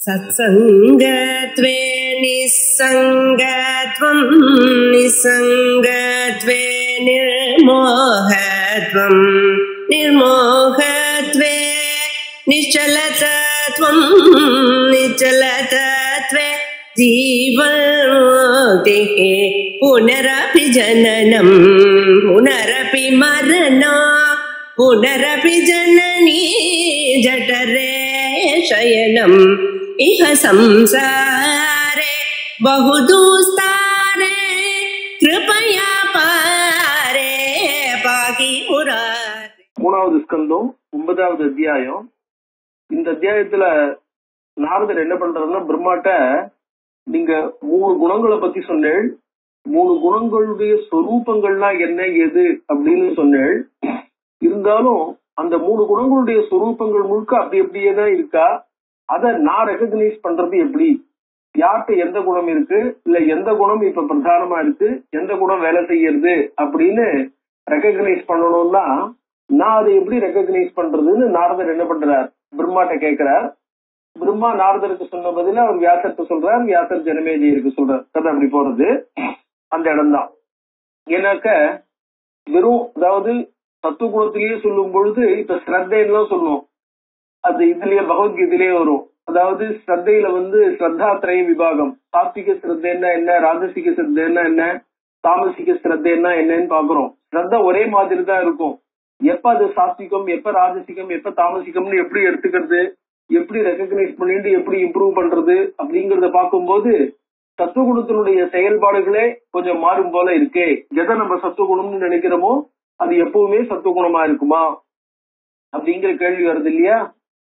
सत्संगत्वे निस्संगत्वं निस्संगत्वे निर्मोहत्वं निर्मोहत्वे निश्चलतत्वं निश्चलतत्वे जीवन्मुक्तिः पुनरपि जननं पुनरपि मरणं पुनरपि जननी जठरे शयनम् इह संसारे बहुदुस्तारे कृपया पारे पाहि मुरारे. மூணாவது ஸ்கந்தம் 9வது அத்தியாயம். இந்த அத்தியாயத்துல நாரதர் என்ன பண்றாருன்னா, பிரம்மாட்ட நீங்க 3 குணங்களை பத்தி சொன்னேள், 3 குணங்களுடைய சொரூபங்கள்லாம் என்ன எது அப்படின்னு சொன்னேள். இருந்தாலும் அந்த 3 குணங்களுடைய சொரூபங்கள் முழுக்க அப்படி அப்படியே தான் இருக்கா. அதை நான் ரெகக்னைஸ் பண்றது எப்படி? யார்கிட்ட எந்த குணம் இருக்கு, இல்ல எந்த குணம் இப்ப பிரதானமா இருக்கு, எந்த குணம் வேலை செய்யறது அப்படின்னு ரெகக்னைஸ் பண்ணணும்னா நான் அதை எப்படி ரெகக்னைஸ் பண்றதுன்னு நாரதர் என்ன பண்றார், பிரம்மாட்ட கேட்கிறார். பிரம்மா நாரதருக்கு சொன்ன பதில அவர் வியாசர்கிட்ட சொல்றார், வியாசர் ஜனமேஜயருக்கு சொல்றார். கதை அப்படி போறது அந்த இடம்தான். ஏன்னாக்க வெறும் அதாவது தத்துவகுணத்திலேயே சொல்லும் பொழுது இப்ப ஸ்ரத்தைன்னு சொல்லுவோம், அது இதுலயே பகவத்கீதையிலேயே வரும். அதாவது ஸ்ரத்தையில ஸ்ரத்தாத்ரய விபாகம், சாத்விக ஸ்ரத்தைன்னா என்ன, ராஜசிக ஸ்ரத்தைன்னா என்ன, தாமசிக ஸ்ரத்தைன்னா என்னன்னு பாக்குறோம். ஸ்ரத்த ஒரே மாதிரி தான் இருக்கும். எப்ப அது சாத்விகம், எப்ப ராஜசிகம், எப்ப தாமசிகம்னு எப்படி எடுத்துக்கிறது, எப்படி ரெகக்னைஸ் பண்ணிட்டு எப்படி இம்ப்ரூவ் பண்றது அப்படிங்கறத பார்க்கும்போது சத்துவகுணத்தினுடைய செயல்பாடுகளே கொஞ்சம் மாறும் போல இருக்கே. எதை நம்ம சத்துவகுணம்னு நினைக்கிறோமோ அது எப்பவுமே சத்துவகுணமா இருக்குமா அப்படிங்கிற கேள்வி வருது இல்லையா?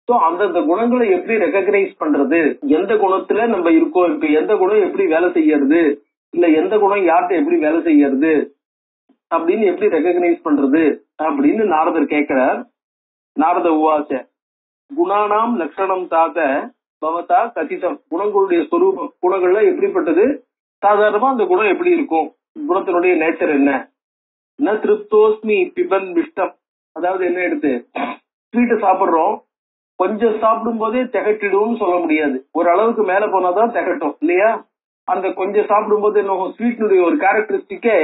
சோ அந்தந்த குணங்களை எப்படி ரெகக்னைஸ் பண்றது, எந்த குணத்துல நம்ம இருக்கோம், இப்ப எந்த குணம் எப்படி வேலை செய்யறது, இல்ல எந்த குணம் யார்கிட்ட எப்படி வேலை செய்யறது அப்படின்னு எப்படி ரெகக்னைஸ் பண்றது அப்படின்னு நாரதர் கேட்கிறார். நாரத உவாச குணானாம் லட்சணம் தாத்த பவதா கதிதம். குணங்களுடைய ஸ்வரூபம், குணங்கள்ல எப்படிப்பட்டது, சாதாரணமா அந்த குணம் எப்படி இருக்கும், குணத்தினுடைய நேச்சர் என்ன. ந திருப்தோஸ்மி பிபன் மிஷ்டம், அதாவது என்ன எடுத்து ஸ்வீட்டு சாப்பிடுறோம், கொஞ்சம் சாப்பிடும் போதே திகட்டிடும் சொல்ல முடியாது, ஒரு அளவுக்கு மேல போனாதான் திகட்டும் இல்லையா? அந்த கொஞ்சம் சாப்பிடும் போது என்ன, ஸ்வீட்டினுடைய ஒரு கேரக்டரிஸ்டிக்கே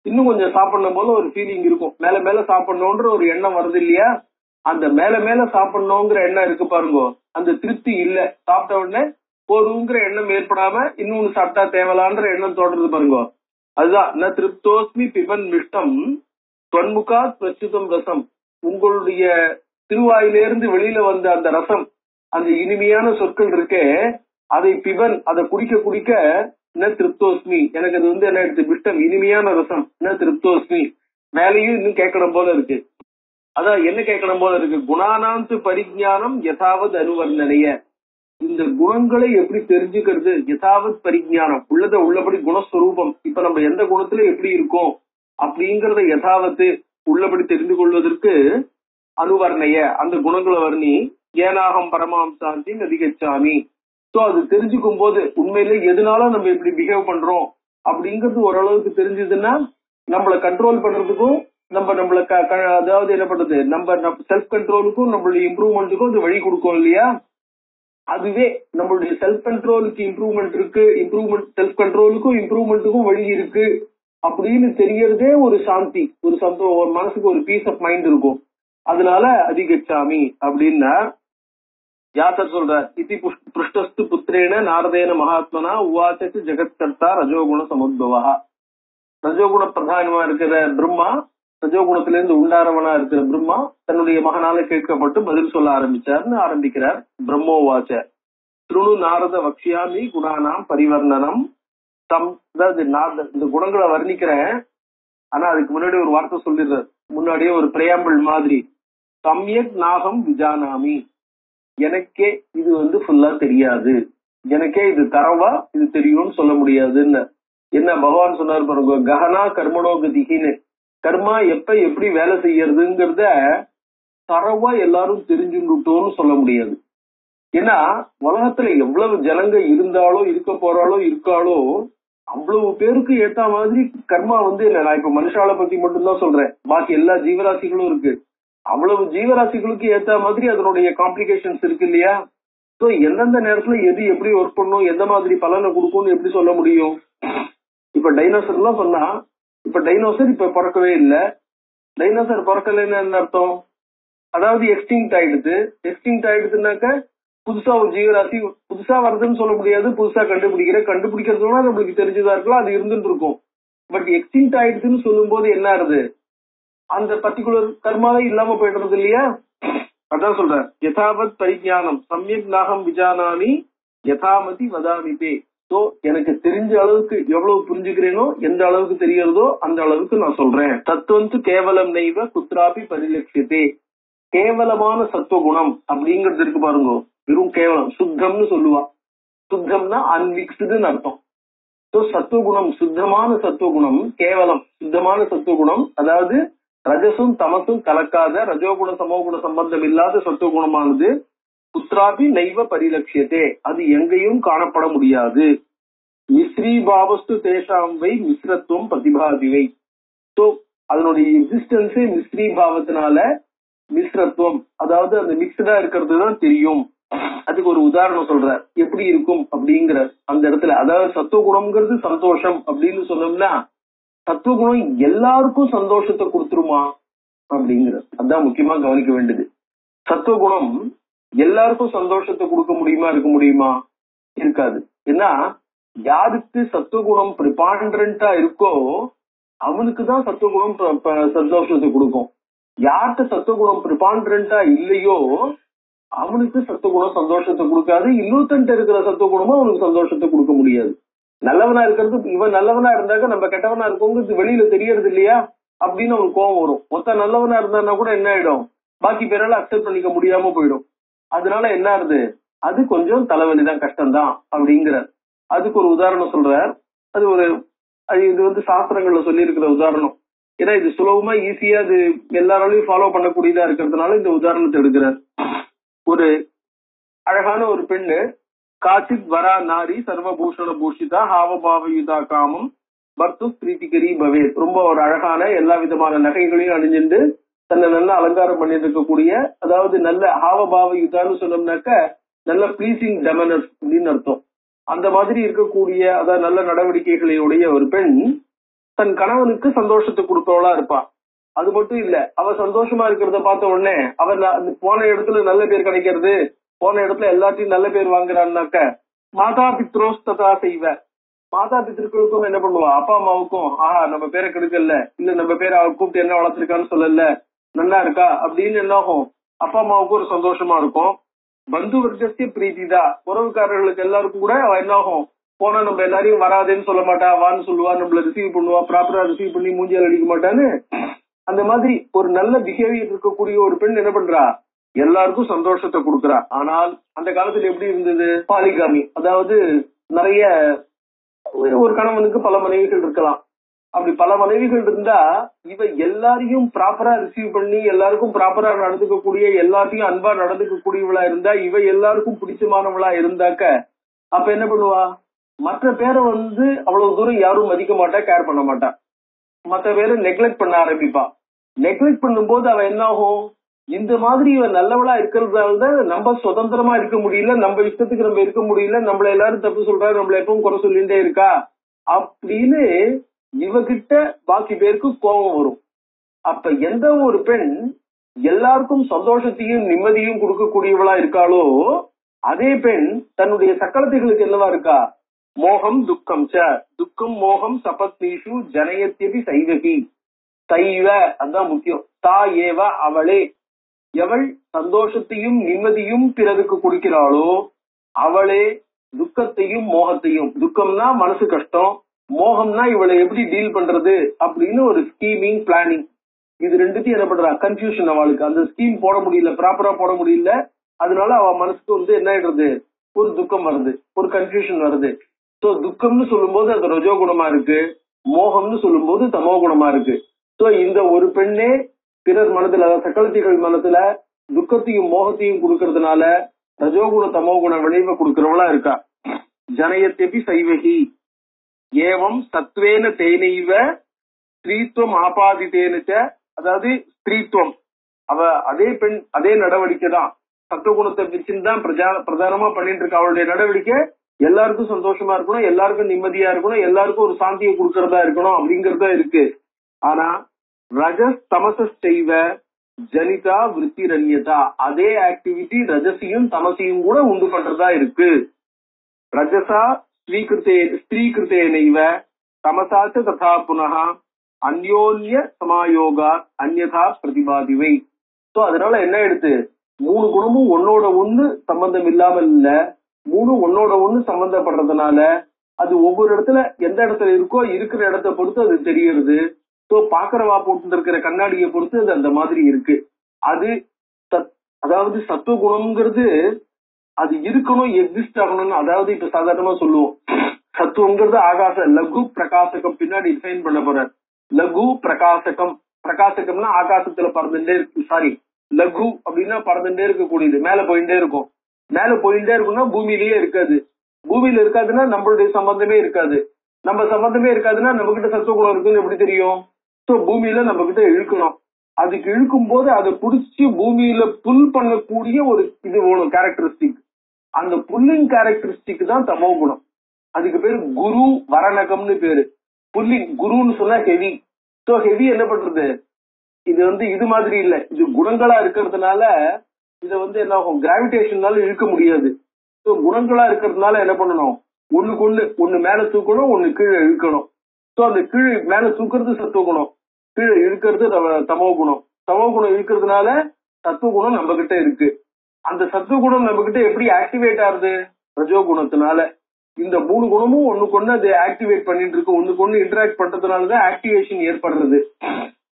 இன்னும் கொஞ்சம் சாப்பிடணும் போல ஒரு ஃபீலிங் இருக்கும், மேல மேல சாப்பிடணும்ன்ற ஒரு எண்ணம் வருது இல்லையா? அந்த மேல மேல சாப்பிடணுங்கிற எண்ணம் இருக்கு பாருங்க, அந்த திருப்தி இல்ல, சாப்பிட்ட உடனே போதுங்கிற எண்ணம் ஏற்படாம இன்னொன்னு சாப்பிட்டா தேவலான்ற எண்ணம் தோன்றது பாருங்க, அதுதான் ந திருப்தோஸ்மி பிபன் மிஷ்டம் தொன்முகா பிரச்சுதம் ரசம். உங்களுடைய திருவாயிலிருந்து வெளியில வந்த அந்த ரசம், அந்த இனிமையான சொற்கள் இருக்கே, அதை பிபன், அதை குடிக்க குடிக்க ந திருப்தோஸ்மி, எனக்கு அது என்ன எடுத்து மிஷ்டம் இனிமையான ரசம், ந திருப்தோஸ்மி, மேலையும் இன்னும் கேட்கணும் போல இருக்கு. அதான் என்ன கேட்கணும் போல இருக்கு, குணானாந்து பரிஜானம் யதாவது அனுவர்ணனைய, இந்த குணங்களை எப்படி தெரிஞ்சுக்கிறது, யதாவது பரிஜானம், உள்ளத உள்ளபடி குணஸ்வரூபம், இப்ப நம்ம எந்த குணத்துல எப்படி இருக்கோம் அப்படிங்கறத யதாவத்து உள்ளபடி தெரிந்து கொள்வதற்கு அனுவர்ணைய, அந்த குணங்களை வர்ணி, ஏனாகம் பரமாம் சாந்தி அதிகச்சாமி. சோ அது தெரிஞ்சுக்கும் போது உண்மையில எதனால நம்ம இப்படி பிஹேவ் பண்றோம் அப்படிங்கிறது ஓரளவுக்கு தெரிஞ்சதுன்னா நம்மளை கண்ட்ரோல் பண்றதுக்கும் நம்மள அதாவது என்ன பண்றது, நம்ம செல்ஃப் கண்ட்ரோலுக்கும் நம்மளுடைய இம்ப்ரூவ்மெண்ட்டுக்கும் அது வழி கொடுக்கும் இல்லையா? அதுவே நம்மளுடைய செல்ஃப் கண்ட்ரோலுக்கு இம்ப்ரூவ்மெண்ட் இருக்கு, செல்ஃப் கண்ட்ரோலுக்கும் இம்ப்ரூவ்மெண்ட்டுக்கும் வழி இருக்கு அப்படின்னு தெரியறதே ஒரு சாந்தி, ஒரு சந்தோஷம், ஒரு மனசுக்கு ஒரு பீஸ் ஆஃப் மைண்ட் இருக்கும். அதனால அதிகச்சாமி அப்படின்னா யாத்தர் சொல்றார், இதி புஷ்டஸ்து புத்திரேன நாரதேன மகாத்மனா உவாச்சு ஜெகத்கர்த்தா ரஜோகுண சமுத்பவா. ரஜோகுண பிரதானமா இருக்கிற பிரம்மா, ரஜோகுணத்திலிருந்து உண்டாரவனா இருக்கிற பிரம்மா தன்னுடைய மகனால கேட்கப்பட்டு பதில் சொல்ல ஆரம்பிச்சார்னு ஆரம்பிக்கிறார். பிரம்மோவாச்ச திருணு நாரத வக்ஷியாமி குணானாம் பரிவர்ணனம் தம். அதாவது இந்த குணங்களை வர்ணிக்கிறேன், ஆனா அதுக்கு முன்னாடி ஒரு வார்த்தை சொல்லிடுறார், முன்னாடியே ஒரு பிரயாம்பிள் மாதிரி. சம்யக் நாகம் விஜானாமி, எனக்கே இது ஃபுல்லா தெரியாது, எனக்கே இது தரவா இது தெரியும்னு சொல்ல முடியாதுன்னு. என்ன பகவான் சொன்னார் பாருங்க, கஹனா கர்மணோகதிகின்னு, கர்மா எப்ப எப்படி வேலை செய்யறதுங்கிறத தரவா எல்லாரும் தெரிஞ்சுட்டோம்னு சொல்ல முடியாது. ஏன்னா உலகத்துல எவ்வளவு ஜனங்க இருந்தாலோ இருக்க போறாளோ இருக்காளோ அவ்வளவு பேருக்கு ஏத்த மாதிரி கர்மா என்ன, நான் இப்ப மனுஷால பத்தி மட்டும்தான் சொல்றேன், பாக்கி எல்லா ஜீவராசிகளும் இருக்கு. அவ்வளவு ஜீவராசிகளுக்கு ஏத்த மாதிரி அதனுடைய காம்ப்ளிகேஷன்ஸ் இருக்கு இல்லையா? சோ எந்தெந்த நேரத்துல எது எப்படி ஒர்க் பண்ணும், எந்த மாதிரி பலனை கொடுக்கும்னு எப்படி சொல்ல முடியும்? இப்ப டைனோசர் எல்லாம் சொன்னா, இப்ப டைனோசர் இப்ப பிறக்கவே இல்லை. டைனோசர் பிறக்கலைன்னு என்ன அர்த்தம்? அதாவது எக்ஸ்டிங்க்ட் ஆயிடுது. எக்ஸ்டிங்க்ட் ஆயிடுதுனாக்க புதுசா ஒரு ஜீவராசி புதுசா வருதுன்னு சொல்ல முடியாது, புதுசா கண்டுபிடிக்கிறதுனா நம்மளுக்கு தெரிஞ்சதா இருக்கலாம், அது இருந்துட்டு இருக்கும். பட் எக்ஸ்டிங்க்ட் ஆயிடுதுன்னு சொல்லும் போது என்ன ஆகுது, அந்த பர்டிகுலர் கர்மாவே இல்லாம போயிடுறது இல்லையா? அதான் சொல்றேன், யதாவத் பரிஜானம் சமயக் நாகம் விஜானாமி யதாமதி வதாமிபே. சோ எனக்கு தெரிஞ்ச அளவுக்கு எவ்வளவு புரிஞ்சுக்கிறேனோ, எந்த அளவுக்கு தெரியறதோ அந்த அளவுக்கு நான் சொல்றேன். தத்துவந்து கேவலம் நெய்வ குத்ராபி பரிலட்சியத்தே. கேவலமான சத்துவகுணம் அப்படிங்கிறது இருக்கு பாருங்க, வெறும் கேவலம் சுத்தம்னு சொல்லுவா. சுத்தம்னா அன்மிக்ஸ்டுன்னு அர்த்தம். சத்துவகுணம், சுத்தமான சத்துவகுணம், கேவலம் சுத்தமான சத்துவகுணம், அதாவது ரஜசும் தமசும் கலக்காத ரஜோகுண சமோகுண சம்பந்தம் இல்லாத சத்துவகுணமானது குத்ராபி நைவ பரிலட்சியத்தே, அது எங்கேயும் காணப்பட முடியாது. மிஸ்ரீ பாவஸ்து தேஷாம் வை மிஸ்ரத்துவம் பிரதிபாதிவை. சோ அதனுடைய எக்ஸிஸ்டன்ஸே மிஸ்ரீ பாவத்தினால மிஸ்ரத்துவம், அதாவது அந்த மிக்சடா இருக்கிறது தான் தெரியும். அதுக்கு ஒரு உதாரணம் சொல்ற, எப்படி இருக்கும் அப்படிங்கிற அந்த இடத்துல. அதாவது சத்துவகுணம்ங்கிறது சந்தோஷம் அப்படின்னு சொன்னோம்னா, சத்துவகுணம் எல்லாருக்கும் சந்தோஷத்தை கொடுத்துருமா அப்படிங்கிற, அதான் முக்கியமா கவனிக்க வேண்டியது. சத்துவகுணம் எல்லாருக்கும் சந்தோஷத்தை கொடுக்க முடியுமா? இருக்க முடியுமா? இருக்காது. ஏன்னா யாருக்கு சத்துவகுணம் பிரிபாண்டரண்டா இருக்கோ அவனுக்கு தான் சத்துவகுணம் சந்தோஷத்தை கொடுக்கும். யார்கிட்ட சத்துவகுணம் பிரிபாண்டரண்டா இல்லையோ அவனுக்கு சத்துவகுணம் சந்தோஷத்தை கொடுக்காது. இன்னொருத்தன்ட்ட இருக்கிற சத்துவகுணமும் அவனுக்கு சந்தோஷத்தை கொடுக்க முடியாது. நல்லவனா இருக்கிறது, இவன் நல்லவனா இருந்தாக்க நம்ம கெட்டவனா இருக்கோங்கிறது வெளியில தெரியறது இல்லையா அப்படின்னு அவனுக்கு கோபம் வரும். மொத்த நல்லவனா இருந்தான்னா கூட என்ன ஆயிடும், பாக்கி பேரால அக்செப்ட் பண்ணிக்க முடியாம போயிடும். அதனால என்ன ஆகுது, அது கொஞ்சம் தலைவலிதான், கஷ்டம்தான் அப்படிங்கிற. அதுக்கு ஒரு உதாரணம் சொல்ற. இது சாஸ்திரங்கள்ல சொல்லி இருக்கிற உதாரணம். ஏன்னா இது சுலபமா ஈஸியா அது எல்லாராலையும் ஃபாலோ பண்ணக்கூடியதா இருக்கிறதுனால இந்த உதாரணத்தை எடுக்கிறார். ஒரு அழகான ஒரு பெண்ணு, காச்சித் வரா நாரி சர்வபூஷண பூஷிதா ஹாவபாவயுதா காமம் பர்த்து பிரீத்திகரி பவே. ரொம்ப ஒரு அழகான எல்லா விதமான நகைகளையும் அணிஞ்சுட்டு தன்னை நல்ல அலங்காரம் பண்ணிட்டு இருக்கக்கூடிய, அதாவது நல்ல ஹாவபாவயுதான்னு சொன்னோம்னாக்க நல்ல பிளீசிங் டெமனஸ் அப்படின்னு அர்த்தம். அந்த மாதிரி இருக்கக்கூடிய, அதாவது நல்ல நடவடிக்கைகளுடைய ஒரு பெண் தன் கணவனுக்கு சந்தோஷத்தை கொடுப்பவளா இருப்பா. அது மட்டும் இல்ல, அவ சந்தோஷமா இருக்கிறத பார்த்த உடனே அவன் போன இடத்துல நல்ல பேர் கிடைக்கிறது, போன இடத்துல எல்லாத்தையும் நல்ல பேர் வாங்குறான்னாக்க மாதா பித்ரோஸ்ததா செய்வ. மாதா பித்திருக்களுக்கும் என்ன பண்ணுவா, அப்பா அம்மாவுக்கும் நம்ம பேரை கெடுக்கல, இல்ல நம்ம பேரை அவ கூப்பிட்டு என்ன வளர்த்திருக்கான்னு சொல்லல, நல்லா இருக்கா அப்படின்னு என்ன ஆகும், அப்பா அம்மாவுக்கும் ஒரு சந்தோஷமா இருக்கும். பந்து வர்க்கத்திய பிரீதிதா, உறவுக்காரர்களுக்கு எல்லாருக்கும் கூட அவ என்ன ஆகும், போனா நம்ம எல்லாரையும் வராதேன்னு சொல்ல மாட்டா, வான்னு சொல்லுவா, நம்மள ரிசீவ் பண்ணுவா, ப்ராப்பரா ரிசீவ் பண்ணி மூஞ்சியால் அடிக்க மாட்டான்னு. அந்த மாதிரி ஒரு நல்ல பிஹேவியர் இருக்கக்கூடிய ஒரு பெண் என்ன பண்றா, எல்லாருக்கும் சந்தோஷத்தை கொடுக்கறா. ஆனால் அந்த காலத்துல எப்படி இருந்தது, பாலிகாமி, அதாவது நிறைய ஒரு கணவனுக்கு பல மனைவிகள் இருக்கலாம். அப்படி பல மனைவிகள் இருந்தா இவ எல்லாரையும் ப்ராப்பரா ரிசீவ் பண்ணி எல்லாருக்கும் ப்ராப்பரா நடந்துக்க கூடிய, எல்லாத்தையும் அன்பா நடந்துக்க கூடியவளா இருந்தா, இவ எல்லாருக்கும் பிடிச்சமானவளா இருந்தாக்க அப்ப என்ன பண்ணுவா, மற்ற பேரை அவ்வளவு தூரம் யாரும் மதிக்க மாட்டா, கேர் பண்ண மாட்டா, மற்ற பேரை நெக்லெக்ட் பண்ண ஆரம்பிப்பா. நெக்லெக்ட் பண்ணும்போது அவ என்ன ஆகும், இந்த மாதிரி இவன் நல்லவளா இருக்கிறதால நம்ம சுதந்திரமா இருக்க முடியல, நம்ம இஷ்டத்துக்கு நம்ம இருக்க முடியல, நம்மள எல்லாரும் தப்பு சொல்றாரு, நம்மள எப்பவும் குறை சொல்லிட்டே இருக்கா அப்படின்னு இவகிட்ட பாக்கி பேருக்கு கோபம் வரும். அப்ப எந்த ஒரு பெண் எல்லாருக்கும் சந்தோஷத்தையும் நிம்மதியும் கொடுக்கக்கூடியவளா இருக்காளோ அதே பெண் தன்னுடைய சக்கலத்தைகளுக்கு என்னவா இருக்கா, மோகம் துக்கம் துக்கம் மோகம் சபத்னீஷு ஜனயத்யபி சைவகி சைவ, அதுதான் முக்கியம். தா ஏவ, அவளே, எவள் சந்தோஷத்தையும் நிம்மதியும் பிறருக்கு கொடுக்கிறாளோ அவளே துக்கத்தையும் மோகத்தையும், துக்கம்னா மனசு கஷ்டம், மோகம்னா இவளை எப்படி டீல் பண்றது அப்படின்னு ஒரு ஸ்கீமிங் பிளானிங், இது ரெண்டுத்தையும் என்ன பண்றா, கன்ஃபியூஷன். அவளுக்கு அந்த ஸ்கீம் போட முடியல, ப்ராப்பரா போட முடியல, அதனால அவ மனசுக்கு என்ன ஆயிடுறது, ஒரு துக்கம் வருது, ஒரு கன்ஃபியூஷன் வருது. சோ துக்கம்னு சொல்லும் போது அது ரஜோ குணமா இருக்கு, மோகம்னு சொல்லும் போது தமோ குணமா இருக்கு. சோ இந்த ஒரு பெண்ணே பிறர் மனதுல, சக்கலத்திகள் மனசுல துக்கத்தையும் மோகத்தையும் கொடுக்கறதுனால ரஜோகுண தமோகுண விளைவை கொடுக்கிறவளா இருக்கா. ஜனயத்தபி சைவகி ஏவம் சத்வேன தேனைவ ஸ்திரீத்துவம் ஆபாதித்தேனுச்ச, அதாவது ஸ்திரீத்துவம், அவ அதே பெண் அதே நடவடிக்கை தான், சத்துவகுணத்தை வச்சுன்னு தான் பிரதானமா பண்ணிட்டு இருக்கா. அவளுடைய நடவடிக்கை எல்லாருக்கும் சந்தோஷமா இருக்கணும், எல்லாருக்கும் நிம்மதியா இருக்கணும், எல்லாருக்கும் ஒரு சாந்தியை கொடுக்கறதா இருக்கணும் அப்படிங்கறதா இருக்கு. ஆனா ரஜஸ் தமசஸ் செய்வ ஜனிதா விருத்தி ரன்யதா, அதே ஆக்டிவிட்டி ரஜசியும் தமசையும் கூட உண்டு பண்றதா இருக்கு. ரஜசா ஸ்திரீகிருத்தே நைவ தமசாச்ச ததா புனः அந்யோன்ய சமாயோகா அந்யதா பிரதிபாதிவை. சோ அதனால என்ன எடுத்து மூணு குணமும் ஒன்னோட ஒண்ணு சம்பந்தம் இல்லாமல் இல்ல, மூணு ஒன்னோட ஒண்ணு சம்பந்தப்படுறதுனால அது ஒவ்வொரு இடத்துல எந்த இடத்துல இருக்கோ இருக்கிற இடத்த பொறுத்து அது தெரியுது. சோ பாக்குறவா போட்டு இருக்கிற கண்ணாடியை பொறுத்து அது அந்த மாதிரி இருக்கு. அது அதாவது சத்துவ குணம்ங்கிறது அது இருக்கணும், எக்ஸிஸ்ட் ஆகணும்னு. அதாவது இப்ப சாதாரணமா சொல்லுவோம் சத்துவங்கிறது ஆகாச லகு பிரகாசகம், பின்னாடி டிஃபைன் பண்ண போற லகு பிரகாசகம். பிரகாசகம்னா ஆகாசத்துல பறந்துட்டே இருக்கு, சாரி லகு அப்படின்னா பறந்துட்டே இருக்கக்கூடியது, மேல போயிட்டே இருக்கும். மேல போயிட்டே இருக்கும்னா பூமியிலேயே இருக்காது, பூமியில இருக்காதுன்னா நம்மளுடைய சம்பந்தமே இருக்காது, நம்ம சம்பந்தமே இருக்காதுன்னா நம்ம கிட்ட சத்துவகுணம் இருக்குன்னு எப்படி தெரியும்? சோ பூமியில நம்ம கிட்ட இழுக்கணும், அதுக்கு இழுக்கும் போது அதை புடிச்சு பூமியில புல் பண்ணக்கூடிய ஒரு இது வேணும் கேரக்டரிஸ்டிக். அந்த புல்லிங் கேரக்டரிஸ்டிக் தான் தமோ குணம். அதுக்கு பேரு குரு வரணகம்னு பேரு. புல்லிங் குருன்னு சொன்னா ஹெவி. சோ ஹெவி என்ன பண்றது, இது இது மாதிரி இல்ல, இது குணங்களா இருக்கிறதுனால இதை என்ன ஆகும், கிராவிடேஷன்னால இழுக்க முடியாது. சோ குணங்களா இருக்கிறதுனால என்ன பண்ணணும், ஒண்ணு மேல தூக்கணும், ஒண்ணு கீழே இழுக்கணும். சோ அந்த கீழே மேல தூக்குறது சத்துவ குணம், கீழே இழுக்கிறது தமோ குணம். தமோ குணம் இருக்கிறதுனால சத்துவ குணம் நம்ம கிட்ட இருக்கு. அந்த சத்துவ குணம் நம்ம கிட்ட எப்படி ஆக்டிவேட் ஆகுது, ரஜோ குணத்தினால. இந்த மூணு குணமும் ஒண்ணுக்கு ஒண்ணு அது ஆக்டிவேட் பண்ணிட்டு இருக்கு, ஒண்ணுக்கு ஒண்ணு இன்டராக்ட் பண்றதுனாலதான் ஆக்டிவேஷன் ஏற்படுறது.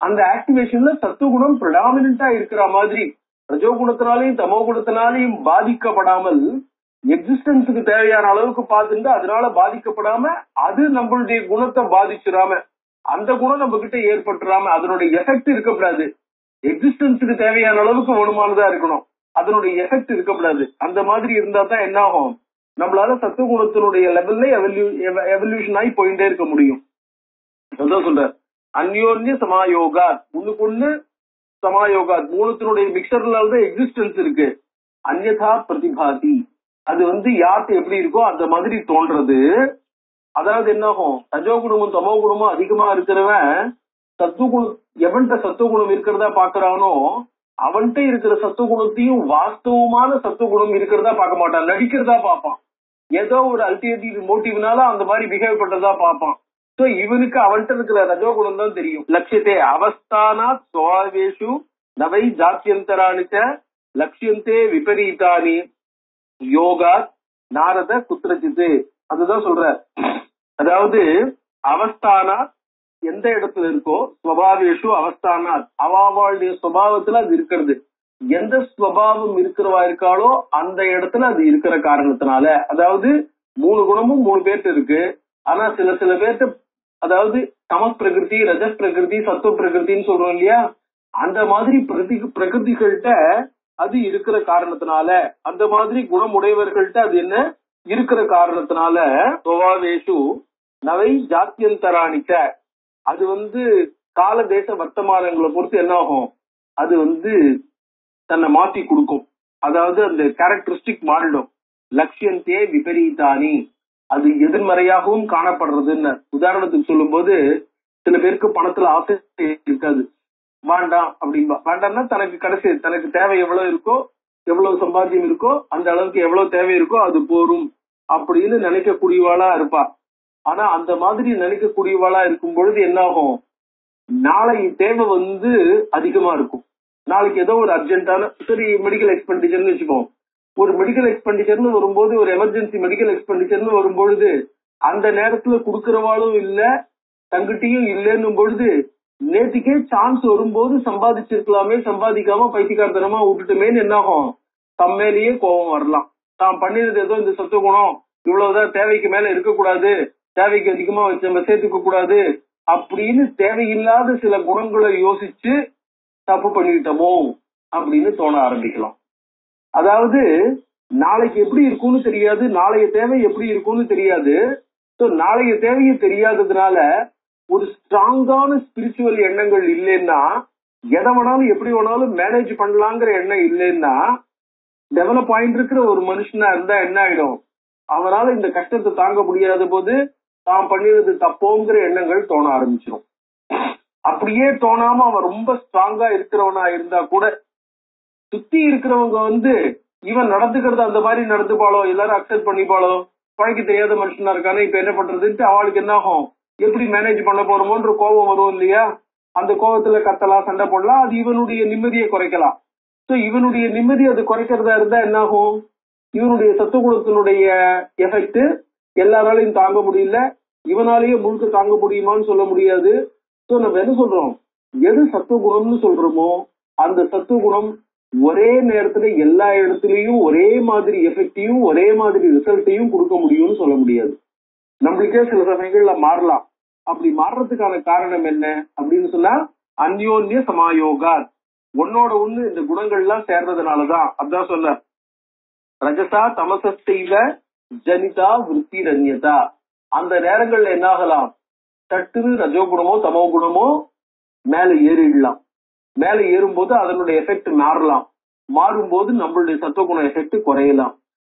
அந்த ஆக்டிவேஷன்ல சத்துவகுணம் பிரடாமினா இருக்கிற மாதிரி ரஜோகுணத்தினாலையும் தமோ குணத்தினாலையும் பாதிக்கப்படாமல் எக்ஸிஸ்டன்ஸுக்கு தேவையான அளவுக்கு பார்த்துட்டு அதனால பாதிக்கப்படாம அது நம்மளுடைய குணத்தை பாதிச்சிடாம அந்த குணம் நம்ம கிட்ட ஏற்பட்டுறாம அதனுடைய எஃபெக்ட் இருக்கக்கூடாது. எக்ஸிஸ்டன்ஸுக்கு தேவையான அளவுக்கு வருமானதா இருக்கணும், அதனுடைய எஃபெக்ட் இருக்கக்கூடாது. அந்த மாதிரி இருந்தா தான் என்ன ஆகும், நம்மளால சத்துவகுணத்தினுடைய லெவல்ல எவல்யூஷன் ஆகி போயிட்டே இருக்க முடியும். அதான் சொல்ற அந்யோன்ய சமாயோகா, ஒண்ணுக்கு ஒண்ணு சமாயோகா, மூலத்தினுடைய மிக்சர்னால்தான் எக்ஸிஸ்டன்ஸ் இருக்கு. அந்யதா பிரதிபாதி, அது யார்கிட்ட எப்படி இருக்கோ அந்த மாதிரி தோன்றது. அதாவது என்ன ஆகும், ரஜோகுணமும் தமோ குணமும் அதிகமா இருக்கிறவன் சத்துவகுணம், எவன்கிட்ட சத்துவகுணம் இருக்கிறதா பாக்குறானோ அவன்கிட்ட இருக்கிற சத்துவகுணத்தையும் வாஸ்தவமான சத்துவகுணம் இருக்கிறதா பார்க்க மாட்டான், நடிக்கிறதா பார்ப்பான். ஏதோ ஒரு அல்டிமேட் மோட்டிவ்னால அந்த மாதிரி பிஹேவ் பண்றதா பார்ப்பான். சோ இவனுக்கு அவன்கிட்ட இருக்கிற ரஜோகுணம் தான் தெரியும். லட்சியத்தே அவஸ்தானா சுவாவேஷு நவை ஜாத்தியந்தராணிச்ச லட்சியந்தே விபரீதானி யோகா நாரத குத்திரச்சித்து. அதுதான் சொல்ற. அதாவது அவஸ்தானா எந்த இடத்துல இருக்கோ, ஸ்வபாவேஷு அவஸ்தானா அவாவாளுடைய சுபாவத்துல அது இருக்கிறது. எந்த ஸ்வபாவம் இருக்கிறவா இருக்காளோ அந்த இடத்துல அது இருக்கிற காரணத்தினால, அதாவது மூணு குணமும் மூணு பேர்ட்டு இருக்கு. ஆனா சில பேர்ட்டு அதாவது தமஸ் பிரகிருதி, ரஜஸ் பிரகிருதி, சத்துவ பிரகிருத்தின்னு சொல்றோம் இல்லையா, அந்த மாதிரி பிரகிருதிகள்கிட்ட அது இருக்கிற காரணத்தினால, அந்த மாதிரி குணமுடையவர்கள்ட்ட அது என்ன இருக்கிற காரணத்தினால சுவாவேஷு நவை ஜாத்தியந்தராணிச்ச, அது கால தேச வர்த்தமானங்களை பொறுத்து என்ன ஆகும், அது தன்னை மாத்தி கொடுக்கும். அதாவது அந்த கேரக்டரிஸ்டிக் மாறிடும். லட்சியந்தே விபரீதானி, அது எதிர்மறையாகவும் காணப்படுறதுன்னு. உதாரணத்துக்கு சொல்லும் போது சில பேருக்கு பணத்துல ஆசை இருக்காது, வேண்டாம் அப்படின்பா. வேண்டாம்னா தனக்கு தேவை எவ்வளவு இருக்கோ, எவ்வளவு சம்பாத்தியம் இருக்கோ அந்த அளவுக்கு எவ்வளவு தேவை இருக்கோ அது போரும் அப்படின்னு நினைக்கக்கூடியவாளா இருப்பா. ஆனா அந்த மாதிரி நினைக்கக்கூடியவாளா இருக்கும் பொழுது என்ன ஆகும், நாளை தேவை அதிகமா இருக்கும். நாளைக்கு ஏதோ ஒரு அர்ஜென்டான சரி மெடிக்கல் எக்ஸ்பெண்டிச்சர்னு வச்சுப்போம். ஒரு மெடிக்கல் எக்ஸ்பெண்டிச்சர்னு வரும்போது, ஒரு எமர்ஜென்சி மெடிக்கல் எக்ஸ்பெண்டிச்சர்னு வரும்பொழுது அந்த நேரத்துல குடுக்கறவாளும் இல்ல, தங்கிட்டையும் இல்லைன்னும் பொழுது நேற்றுக்கே சான்ஸ் வரும்போது சம்பாதிச்சிருக்கலாமே, சம்பாதிக்காம பைத்தியக்காரத்தனமா விட்டுட்டுமேன்னு என்ன ஆகும், தம்மேலேயே கோபம் வரலாம். தான் பண்ணிருது ஏதோ இந்த சத்துவ குணம் இவ்வளவுதான், தேவைக்கு மேல இருக்கக்கூடாது, தேவைக்கு அதிகமா நம்ம சேர்த்துக்க கூடாது அப்படின்னு தேவையில்லாத சில குணங்களை யோசிச்சு தப்பு பண்ணிட்டோமோ அப்படின்னு தோண ஆரம்பிக்கலாம். அதாவது நாளைக்கு எப்படி இருக்கும்னு தெரியாது, நாளைய தேவை எப்படி இருக்கும்னு தெரியாது. சோ நாளைய தேவையை தெரியாததுனால ஒரு ஸ்ட்ராங்கான ஸ்பிரிச்சுவல் எண்ணங்கள் இல்லைன்னா, எதை வேணாலும் எப்படி வேணாலும் மேனேஜ் பண்ணலாங்கிற எண்ணம் இல்லைன்னா டெவலப் ஆயிட்டு இருக்கிற ஒரு மனுஷனா இருந்தா என்ன ஆயிடும், அவனால இந்த கஷ்டத்தை தாங்க முடியாத போது தான் பண்ணிடுறது தப்போங்கிற எண்ணங்கள் தோண ஆரம்பிச்சிடும். அப்படியே தோணாம அவன் ரொம்ப ஸ்ட்ராங்கா இருக்கிறவனா இருந்தா கூட சுத்தி இருக்கிறவங்க இவன் நடந்துக்கிறது அந்த மாதிரி நடந்துப்பாளோ, எல்லாரும் அக்செப்ட் பண்ணிப்பாளோ, பழக்க தெரியாத மனுஷனா இருக்கானே இப்ப என்ன பண்றதுன்ட்டு அவளுக்கு என்ன ஆகும், எப்படி மேனேஜ் பண்ண போறோமோன்ற கோபம் வரும் இல்லையா? அந்த கோபத்துல கத்தலாம், சண்டை போடலாம், அது இவனுடைய நிம்மதியை குறைக்கலாம். சோ இவனுடைய நிம்மதி அது குறைக்கிறதா இருந்தா என்ன ஆகும், இவனுடைய சத்துவகுணத்தினுடைய எஃபெக்ட் எல்லாராலையும் தாங்க முடியல, இவனாலேயே முழுக்க தாங்க முடியுமான்னு சொல்ல முடியாது. சோ நம்ம என்ன சொல்றோம், எது சத்துவகுணம்னு சொல்றோமோ அந்த சத்துவகுணம் ஒரே நேரத்துல எல்லா இடத்துலயும் ஒரே மாதிரி எஃபெக்டையும் ஒரே மாதிரி ரிசல்ட்டையும் கொடுக்க முடியும்னு சொல்ல முடியாது. நம்மளுக்கே சில சமயங்கள்ல மாறலாம். அப்படி மாறுறதுக்கான காரணம் என்ன அப்படின்னு சொன்னா அந்யோன்ய சமாயோகா, ஒன்னோட ஒண்ணு இந்த குணங்கள்லாம் சேர்றதுனாலதான். அதான் சொன்ன ரஜசா தமசைவ ஜனிதா விருத்தி ரன்யதா. அந்த நேரங்கள்ல என்ன ஆகலாம், சட்டுன்னு ரஜோகுணமோ தமோ குணமோ மேல ஏறிடலாம். மேல ஏறும்போது அதனுடைய எஃபெக்ட் மாறலாம், மாறும்போது நம்மளுடைய சத்துவகுண எஃபெக்ட் குறையலாம்.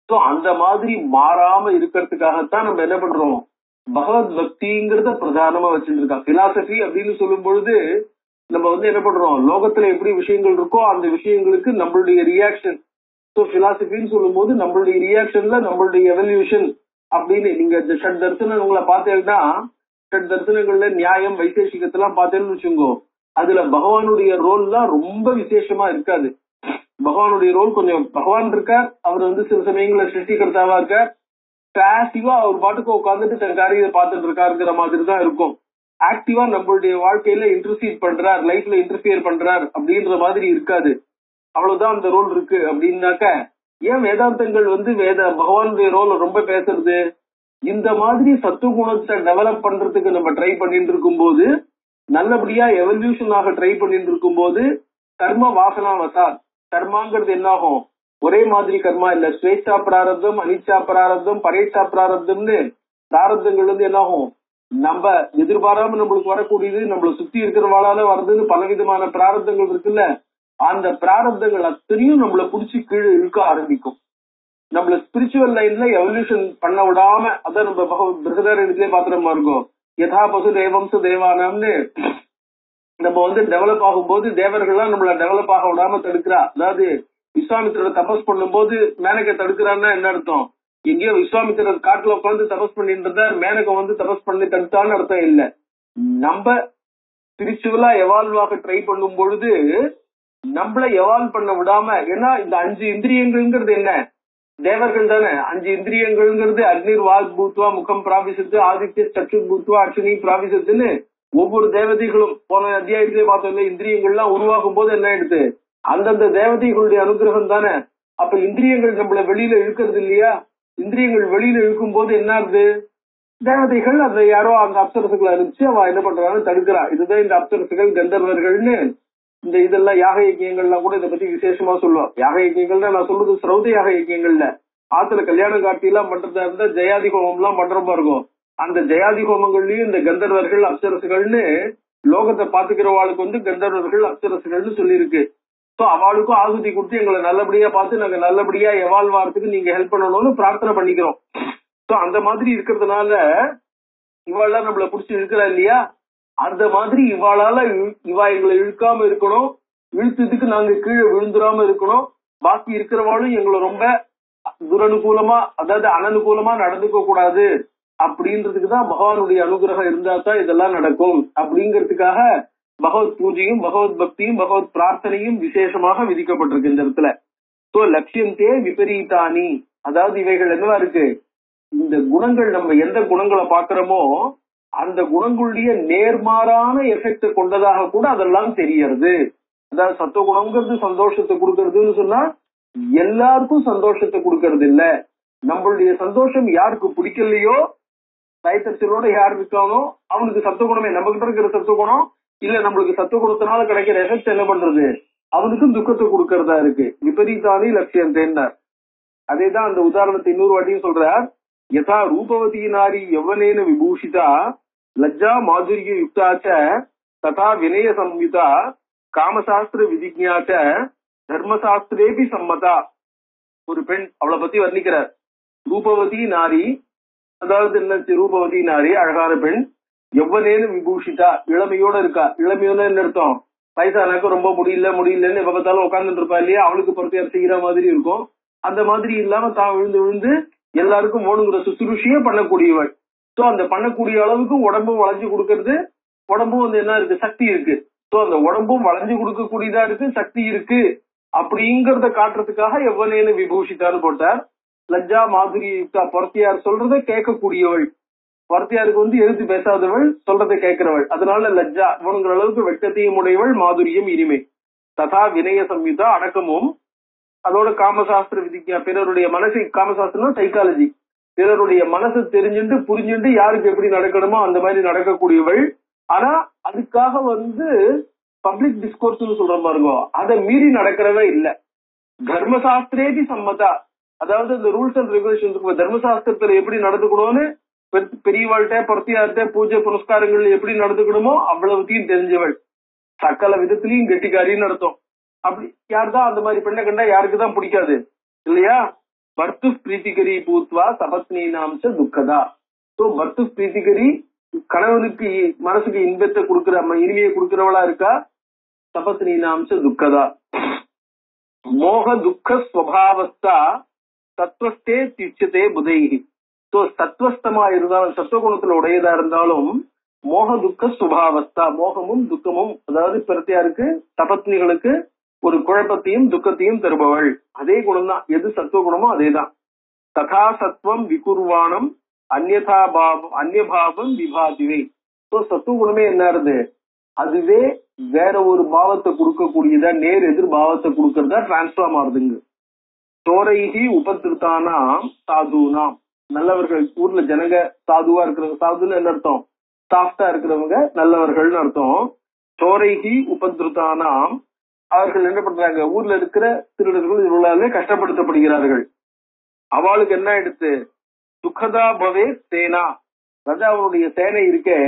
சோ அந்த மாதிரி மாறாம இருக்கிறதுக்காகத்தான் நம்ம என்ன பண்றோம், பகவத் பக்திங்கிறத பிரதானமா வச்சுட்டு இருக்கோம். பிலாசபி அப்படின்னு சொல்லும் பொழுது நம்ம என்ன பண்றோம், லோகத்துல எப்படி விஷயங்கள் இருக்கோ அந்த விஷயங்களுக்கு நம்மளுடைய ரியாக்ஷன். சோ பிலாசபின்னு சொல்லும் போது நம்மளுடைய ரியாக்ஷன்ல நம்மளுடைய எவல்யூஷன் அப்படின்னு. நீங்க இந்த ஷட் தரிசனங்களை பார்த்தேன்னா, ஷட் தரிசனங்கள்ல நியாயம் வைசேஷிகத்தெல்லாம் பார்த்தேன்னு வச்சுங்கோ, அதுல பகவானுடைய ரோல் எல்லாம் ரொம்ப விசேஷமா இருக்காது. பகவானுடைய ரோல் கொஞ்சம், பகவான் இருக்கார், அவர் சில சமயங்கள சிருஷ்டிகர்த்தாவா இருக்கார், பாசிவா அவர் பாட்டுக்கு உட்காந்துட்டு தன் காரியத்தை பார்த்துட்டு இருக்காருங்கிற மாதிரி தான் இருக்கும். ஆக்டிவா நம்மளுடைய வாழ்க்கையில இன்டர்ஃபியர் பண்றார், லைஃப்ல இன்டர்ஃபியர் பண்றார் அப்படின்ற மாதிரி இருக்காது. அவ்வளவுதான் அந்த ரோல் இருக்கு. அப்படின்னாக்க ஏன் வேதாந்தங்கள் பகவானுடைய ரோல் ரொம்ப பேசுறது, இந்த மாதிரி சத்துவகுணத்தை டெவலப் பண்றதுக்கு நம்ம ட்ரை பண்ணிட்டு இருக்கும் போது, நல்லபடியா எவல்யூஷன் ஆக ட்ரை பண்ணிட்டு இருக்கும் போது, கர்ம வாசனா வசாத், கர்மாங்கிறது என்ன ஆகும், ஒரே மாதிரி கர்மா இல்ல, ஸ்வேச்சா பிராரப்தம், அனிச்சா பிராரப்தம், பரேட்சா பிராரப்தம்னு பிராரப்தங்கள் என்ன ஆகும், நம்ம எதிர்பாராம நம்மளுக்கு வரக்கூடியது, நம்மளை சுத்தி இருக்கிறவாளால வருதுன்னு பலவிதமான பிராரப்தங்கள் இருக்குல்ல, அந்த பிராரப்தங்கள் அத்தனையும் நம்மளை புடிச்சு கீழே இழுக்க ஆரம்பிக்கும். நம்மள ஸ்பிரிச்சுவல் லைன்ல எவல்யூஷன் பண்ண விடாம, அதான் நம்ம பிரகதாரண்யத்திலே பாத்திரமா இருக்கும், யதா பசு தேவம்சு தேவானம்னு நம்ம டெவலப் ஆகும்போது தேவர்கள்லாம் நம்மள டெவலப் ஆக விடாம தடுக்கிறா. அதாவது விஸ்வாமித்திரரை தபஸ் பண்ணும் போது மேனகை தடுக்கிறான்னா என்ன அர்த்தம், எங்கேயோ விஸ்வாமித்திரர் காட்டுல உட்காந்து தபஸ் பண்ணிட்டு இருந்தார், மேனகை தபஸ் பண்ணி தடுத்தான்னு அர்த்தம் இல்ல. நம்ம ஸ்பிரிச்சுவலா எவால்வ் ஆக ட்ரை பண்ணும் பொழுது நம்மள எவால்வ் பண்ண விடாம, ஏன்னா இந்த 5 இந்திரியங்கள்ங்கிறது என்ன, தேவர்கள் தானே. 5 இந்திரியங்கள்ங்கிறது அக்னிர் வாக் பூத்வா முகம் பிராபிசத்து, ஆதித்ய சற்று பூத்வா அர்ச்சனி பிராபிசத்துன்னு ஒவ்வொரு தேவதைகளும் போன அத்தியாயத்திலே பார்த்தோம். இந்திரியங்கள்லாம் உருவாகும் போது என்ன ஆயிடுது, அந்தந்த தேவதைகளுடைய அனுகிரகம் தானே. அப்ப இந்திரியங்கள் நம்மள வெளியில இழுக்கிறது இல்லையா, இந்திரியங்கள் வெளியில இழுக்கும் போது என்ன ஆகுது, தேவதைகள் அதை யாரோ அந்த அப்சரசுகளை அனுப்பிச்சு அவ என்ன பண்றான்னு தடுக்கிறா. இதுதான் இந்த அப்சரசுகள் கந்தர்வர்கள்னு. இந்த இதெல்லாம் யாக யஜ்யங்கள்லாம் கூட இதை பத்தி விசேஷமா சொல்லுவோம். யாக யஜ்யங்கள்னா நான் சொல்றது சிரௌத யாக யஜ்யங்கள்ல, ஆத்துல கல்யாணம் காட்சி எல்லாம் பண்றதா இருந்தா ஜெயாதி ஹோமம் எல்லாம் பண்றப்பா இருக்கும். அந்த ஜெயாதி ஹோமங்கள்லயும் இந்த கந்தர்வர்கள் அப்சரசுகள்னு லோகத்தை பாத்துக்கிறவாளுக்கு கந்தர்வர்கள் அப்சரசுகள்னு சொல்லியிருக்கு. சோ அவளுக்கும் ஆகுதி கொடுத்து எங்களை நல்லபடியா பார்த்து நாங்க நல்லபடியா எவால்வ் ஆகிறதுக்கு நீங்க ஹெல்ப் பண்ணணும்னு பிரார்த்தனை பண்ணிக்கிறோம். சோ அந்த மாதிரி இருக்கிறதுனால இவாள்லாம் நம்மள புடிச்சு இருக்கிறா இல்லையா, அந்த மாதிரி இவாளால இவா எங்களை இழுக்காம இருக்கணும், இழுத்ததுக்கு நாங்க கீழே விழுந்துடாம இருக்கணும், பாக்கி இருக்கிறவாளும் எங்களை ரொம்ப துரனுகூலமா அதாவது அனனுகூலமா நடந்துக்க கூடாது அப்படின்றதுக்குதான் பகவானுடைய அனுகிரகம் இருந்தா தான் இதெல்லாம் நடக்கும். அப்படிங்கிறதுக்காக பகவத் பூஜையும் பகவத் பக்தியும் பகவத் பிரார்த்தனையும் விசேஷமாக விதிக்கப்பட்டிருக்கு இந்த இடத்துல. சோ லட்சியந்தே விபரீதானி, அதாவது இவைகள் என்னவா இருக்கு, இந்த குணங்கள் நம்ம எந்த குணங்களை பாக்குறோமோ அந்த குணங்களுடைய நேர்மாறான எஃபெக்ட் கொண்டதாக கூட அதெல்லாம் தெரியறது. அதாவது சத்துவகுணம்ங்கிறது சந்தோஷத்தை கொடுக்கறதுன்னு சொன்னா எல்லாருக்கும் சந்தோஷத்தை கொடுக்கறது இல்ல. நம்மளுடைய சந்தோஷம் யாருக்கு பிடிக்கலையோ, தயத்தச்சலோட யார் இருக்கானோ அவனுக்கு சத்துவகுணமே, நம்ம கிட்ட இருக்கிற சத்துவகுணம் இல்ல நம்மளுக்கு சத்துவகுணத்தினால கிடைக்கிற எஃபெக்ட் என்ன பண்றது, அவனுக்கும் துக்கத்தை கொடுக்கறதா இருக்கு. விபரீதானி லட்சியம் தேர்ந்தார். அதேதான் அந்த உதாரணத்தை இன்னொரு வாட்டியும் சொல்றார். யதா ரூபவதி நாரி யவனேன விபூஷிதா லஜ்ஜா மாதுரிய யுக்தாச்ச ததா வினய சம்யுதா காமசாஸ்திர விதிஜ்ஞாச்ச தர்மசாஸ்திரேபி சம்மதா. ஒரு பெண், அவளை பத்தி வர்ணிக்கிறார். ரூபவதி நாரி, அதாவது என்ன, ரூபவதி நாரி அழகான பெண், எவ்வளேனு விபூஷிதா, இளமையோட இருக்கா. இளமையோட என்ன அர்த்தம், வயசானாக்க ரொம்ப முடியலன்னு எப்ப பார்த்தாலும் உட்கார்ந்துட்டு இருப்பா இல்லையா, அவளுக்கு பொறுத்தையார் செய்யற மாதிரி இருக்கும். அந்த மாதிரி இல்லாம தான் விழுந்து விழுந்து எல்லாருக்கும் ஓடுங்கிற சுசுருஷியே பண்ணக்கூடியவள். சோ அந்த பண்ணக்கூடிய அளவுக்கு உடம்பும் வளைஞ்சு கொடுக்கறது, உடம்பும் வந்து என்ன இருக்கு, சக்தி இருக்கு. சோ அந்த உடம்பும் வளைஞ்சு கொடுக்கக்கூடியதா இருக்கு, சக்தி இருக்கு அப்படிங்கறத காட்டுறதுக்காக எவ்வளேனு விபூஷிதான்னு போட்டார். லஜ்ஜா மாதுரி யுக்தா, பொறுத்தையார் சொல்றதை கேட்கக்கூடியவள். பொறுத்தையாருக்கு வந்து எழுத்து பேசாதவள், சொல்றதை கேட்கிறவள். அதனால லஜ்ஜா இவனுங்கிற அளவுக்கு வெட்டத்தையும் உடையவள், மாதுரியம் இனிமை. ததா வினய சம்யுதா, அடக்கமும். அதோட காமசாஸ்திர விதிக்கா, பிறருடைய மனசை, காமசாஸ்திரம் சைக்காலஜி, பிறருடைய மனசு தெரிஞ்சுட்டு புரிஞ்சுட்டு யாருக்கு எப்படி நடக்கணுமோ அந்த மாதிரி நடக்கக்கூடியவள். ஆனா அதுக்காக வந்து பப்ளிக் டிஸ்கோர்ஸ்னு சொல்ற பாருங்க, அதை மீறி நடக்கிறவே இல்ல. தர்மசாஸ்திரேதி சம்மதா, அதாவது இந்த ரூல்ஸ் அண்ட் ரெகுலேஷன்ஸ் தர்மசாஸ்திரத்துல எப்படி நடந்துக்கணும்னு பெரியவாழ்கிட்ட பொறுத்தியார்ட்ட பூஜை புரஸ்காரங்கள் எப்படி நடந்துக்கணுமோ அவ்வளவுத்தையும் தெரிஞ்சவள். சகல விதத்திலையும் கெட்டிக்காரின்னு அர்த்தம். அப்படி யாருதான் அந்த மாதிரி பெண்ணை கண்டா யாருக்குதான் பிடிக்காது இல்லையா? பர்த்து பிரீத்திகரி பூத்வா சபத்னி நாம்ச துக்கதா. சோ பர்த்து பிரீத்திகரி, கணவனுக்கு மனசுக்கு இன்பத்தை கொடுக்கிற, இனிமையை கொடுக்கிறவளா இருக்கா. சபத்னி நாம்ச துக்கதா. மோக துக்க ஸ்வபாவஸ்தா சத்வஸ்தே திச்சதே புதைஹி. சோ சத்வஸ்தமா இருந்தாலும், சத்துவகுணத்துல உடையதா இருந்தாலும், மோக துக்க சுபாவஸ்தா, மோகமும் துக்கமும், அதாவது பிரத்தியாருக்கு தபத்னிகளுக்கு ஒரு குழப்பத்தையும் துக்கத்தையும் தருபவள். அதே குணம் தான், எது சத்துவகுணமோ அதேதான். ததா சத்வம் விகுர்வாணம் அந்யதாபாவம் அந்நியபாவம் விபாதிவை. சோ சத்துவகுணமே என்ன இருது, அதுவே வேற ஒரு பாவத்தை கொடுக்கக்கூடியதா, நேர் எதிர் பாவத்தை கொடுக்கறதா டிரான்ஸ்ஃபார்ம் ஆகுதுங்க. தோரைகி உபதிருத்தானாம் சாதுனாம், நல்லவர்கள், ஊர்ல ஜனங்க சாதுவா இருக்கிறவங்க, சாதுன்னு என்ன அர்த்தம், சாஃப்டா இருக்கிறவங்க நல்லவர்கள்னு அர்த்தம். சோரைகி உபதிருத்தானாம், அவர்கள் என்ன பண்றாங்க, ஊர்ல இருக்கிற திருடர்கள் இவர்களாலே கஷ்டப்படுத்தப்படுகிறார்கள். அவளுக்கு என்ன எடுத்து, துக்கதா பவே சேனா, அதாவது அவனுடைய சேனை இருக்கே,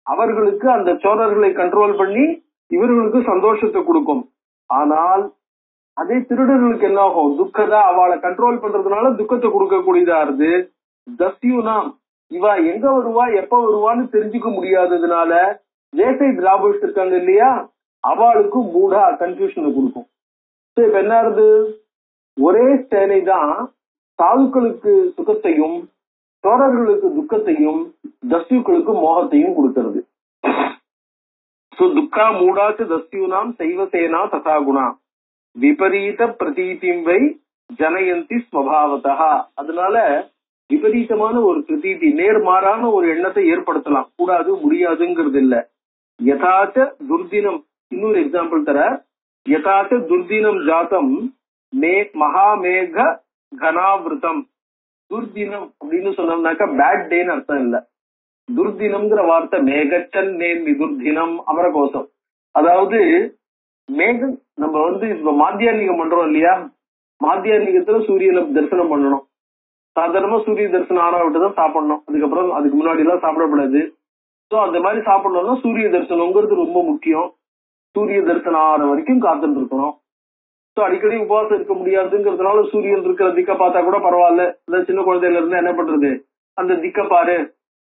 அவர்களுக்கு அந்த சோழர்களை கண்ட்ரோல் பண்ணி இவர்களுக்கு சந்தோஷத்தை கொடுக்கும். ஆனால் அதே திருடர்களுக்கு என்ன ஆகும், துக்கதா, அவளை கண்ட்ரோல் பண்றதுனால துக்கத்தை கொடுக்கக்கூடியதா இருந்து. தஸ்யூனாம், இவா எங்க வருவா எப்ப வருவான்னு தெரிஞ்சுக்க முடியாததுனால ஜேசை டிராபர்ஸ் இருக்காங்க இல்லையா, அவளுக்கு மூடா கன்ஃபியூஷனை கொடுக்கும். இப்ப என்ன ஆகுது, ஒரே சேனை தான் சாதுக்களுக்கு சுகத்தையும் சோழர்களுக்கு துக்கத்தையும் தஸ்யூக்களுக்கு மோகத்தையும் கொடுக்கிறது. துக்கா மூடாச்சு தஸ்யூனாம் சைவசேனா ததா குணா விபரீத பிரதீதிம் வை ஜனயந்தி ஸ்வபாவதா. அதனால விபரீதமான ஒரு பிரதீதி, நேர்மாறான ஒரு எண்ணத்தை ஏற்படுத்தலாம், கூடாது முடியாதுங்கிறது இல்ல. யதாச்ச துர்தினம், இன்னொரு எக்ஸாம்பிள் தர, யதாச்ச துர்தினம் ஜாத்தம் மே மகாமேக கனாவிருத்தம். துர்தினம் அப்படின்னு சொன்னோம்னாக்கா பேட் டேன்னு அர்த்தம் இல்ல. துர்தினம்ங்கிற வார்த்தை மேகச்சன் நேன் துர்தினம் அமரகோசம். அதாவது மேகம், நம்ம வந்து இப்ப மாத்தியான்னிகம் பண்றோம் இல்லையா, மாத்தியான்னிகத்துல சூரியனை தரிசனம் பண்ணணும். சாதாரணமா சூரிய தரிசனம் ஆனா விட்டுதான் சாப்பிடணும், அதுக்கு முன்னாடி எல்லாம் சாப்பிடக்கூடாது. சோ அந்த மாதிரி சாப்பிடணும்னா சூரிய தரிசனம்ங்கிறது ரொம்ப முக்கியம். சூரிய தரிசனம் ஆற வரைக்கும் காத்துட்டு இருக்கணும். சோ அடிக்கடி உபவாசம் இருக்க முடியாதுங்கிறதுனால சூரியன் இருக்கிற திக்க பார்த்தா கூட பரவாயில்ல. இல்ல சின்ன குழந்தையில இருந்தா என்ன பண்றது, அந்த திக்க பாரு,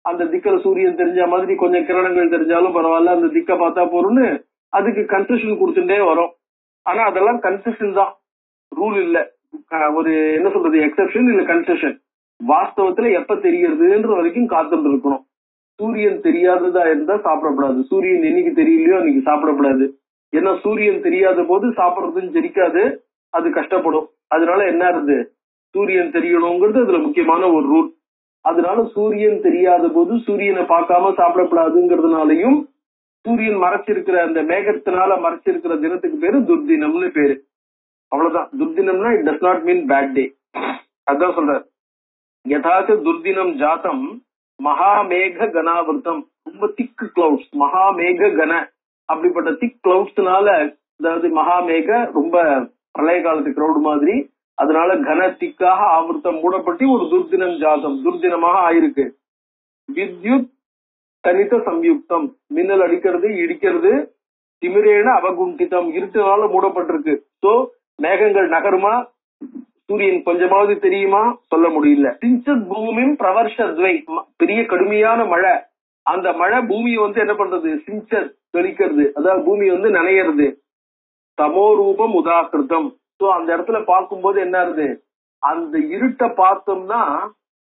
அந்த திக்கல சூரியன் தெரிஞ்ச மாதிரி கொஞ்சம் கிரணங்கள் தெரிஞ்சாலும் பரவாயில்ல, அந்த திக்க பார்த்தா போறோம்னு அதுக்கு கன்செஷன் கொடுத்துட்டே வரும். ஆனா அதெல்லாம் கன்செஷன் தான், ரூல் இல்ல. ஒரு என்ன சொல்றது, எக்ஸெப்ஷன் இல்ல கன்செஷன். வாஸ்தவத்துல எப்ப தெரியறதுன்ற வரைக்கும் காத்துட்டு இருக்கணும். சூரியன் தெரியாததா இருந்தா சாப்பிடக்கூடாது. சூரியன் என்னைக்கு தெரியலையோ அன்னைக்கு சாப்பிடக்கூடாது. ஏன்னா சூரியன் தெரியாத போது சாப்பிடறதுன்னு தெரிக்காது, அது கஷ்டப்படும். அதனால என்ன இருக்கு, சூரியன் தெரியணுங்கிறது அதுல முக்கியமான ஒரு ரூல். அதனால சூரியன் தெரியாத போது சூரியனை பார்க்காம சாப்பிடக்கூடாதுங்கிறதுனாலையும் சூரியன் மறைச்சிருக்கிற அந்த மேகத்தினால மறைச்சிருக்கிற தினத்துக்கு பேரு துர்தினம்னு பேரு. அவ்வளவுதான். துர்தினம்னா it does not mean bad day. அதான் சொல்ற, யதாச்ச துர்தினம் ஜாத்தம் மகாமேக கனாவிருத்தம். ரொம்ப திக் கிளவுட்ஸ், மகாமேக கன, அப்படிப்பட்ட திக் கிளவுட்ஸ்னால, அதாவது மகாமேக ரொம்ப பழைய காலத்து கிரௌட் மாதிரி, அதனால கன திக்காக ஆவர்த்தம் மூடப்பட்டு ஒரு துர்தினம் ஜாதம், துர்தினமாக ஆயிருக்கு. வித்யுத் தனித்த சம்யுக்தம், மின்னல் அடிக்கிறது இடிக்கிறது, திமிரேன அவகுண்டிதம், இருட்டுனால மூடப்பட்டிருக்கு. சோ மேகங்கள் நகருமா, சூரியன் கொஞ்சமாவது தெரியுமா? சொல்ல முடியல. சிஞ்சத் பூமியும் பிரவர்ஷத்வை, பெரிய கடுமையான மழை. அந்த மழை பூமியை வந்து என்ன பண்றது? சிஞ்சத், தெளிக்கிறது. அதாவது பூமி வந்து நனையிறது. தமோரூபம் உதாகிருதம். சோ அந்த இடத்துல பார்க்கும்போது என்ன ஆகுது? அந்த இருட்டை பார்த்தோம்னா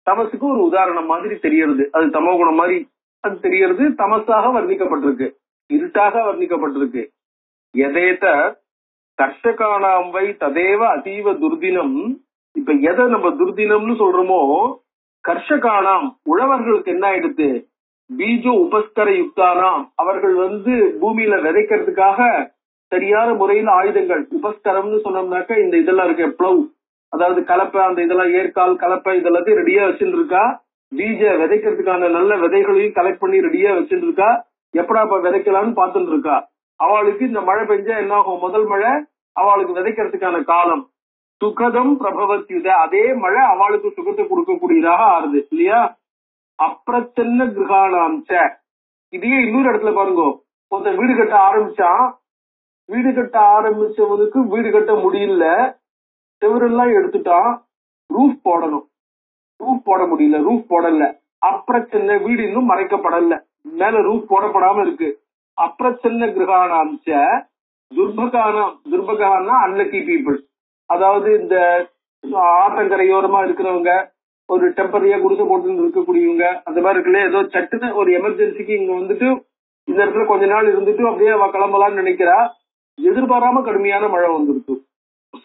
தமசுக்கு ஒரு உதாரணம் மாதிரி தெரியறது. அது தமோ குணம் மாதிரி அது தெரியறது. தமசாக வர்ணிக்கப்பட்டிருக்கு, இருட்டாக வர்ணிக்கப்பட்டிருக்கு. எதேத கர்ஷகானாம் வை ததேவ அதீவ துர்தினம். இப்ப எதை நம்ம துர்தினம்னு சொல்றோமோ, கர்ஷகானாம் உழவர்களுக்கு என்ன ஆயிடுத்து? பீஜோ உபஸ்கர யுக்தானாம், அவர்கள் வந்து பூமியில விதைக்கிறதுக்காக சரியான முறையில் ஆயுதங்கள், உபஸ்கரம்னு சொன்னோம்னாக்க இந்த இதெல்லாம் இருக்கு, பிளவ், அதாவது கலப்பை, அந்த இதெல்லாம் ஏற்கால் கலப்பை இதெல்லாத்தையும் ரெடியா வச்சுட்டு இருக்கா. பீஜ விதைக்கிறதுக்கான நல்ல விதைகளையும் கலெக்ட் பண்ணி ரெடியா வச்சுட்டு இருக்கா. எப்படா இப்ப விதைக்கலாம்னு பார்த்துட்டு இருக்கா. அவளுக்கு இந்த மழை பெஞ்சா என்ன ஆகும்? முதல் மழை அவளுக்கு விதைக்கிறதுக்கான காலம். சுகதம் பிரபவத்யுத, அதே மழை அவளுக்கு சுகத்தை கொடுக்கக்கூடியதாக ஆறுது இல்லையா? அப்பிரச்சன்ன கிரகாணாம்ச. இதையே இன்னொரு இடத்துல பாருங்க, ஒருத்தன் வீடு கட்ட ஆரம்பிச்சான். வீடு கட்ட ஆரம்பிச்சவனுக்கு வீடு கட்ட முடியல, செவரெல்லாம் எடுத்துட்டான். ரூஃப் போடணும், ரூஃப் போட முடியல, ரூஃப் போடல. அப்பிரச்சன்ன, வீடு இன்னும் மறைக்கப்படல, மேல ரூஃப் போடப்படாம இருக்கு. அப்பிரச்சன்ன கிரகாணாம்ச துர்பகானம். துர்பகானா அன்லக்கி பீப்புள், அதாவது இந்த ஆத்தங்கரையோரமா இருக்கிறவங்க, ஒரு டெம்பரரியா குடிசை போட்டு இருக்கக்கூடியவங்க, அந்த மாதிரி இருக்குல்ல, ஏதோ சட்டுன்னு ஒரு எமர்ஜென்சிக்கு இங்க வந்துட்டு இந்த இடத்துல கொஞ்ச நாள் இருந்துட்டு அப்படியே கிளம்பலாம்னு நினைக்கிறா. எதிர்பாராம கடுமையான மழை வந்துருக்கு.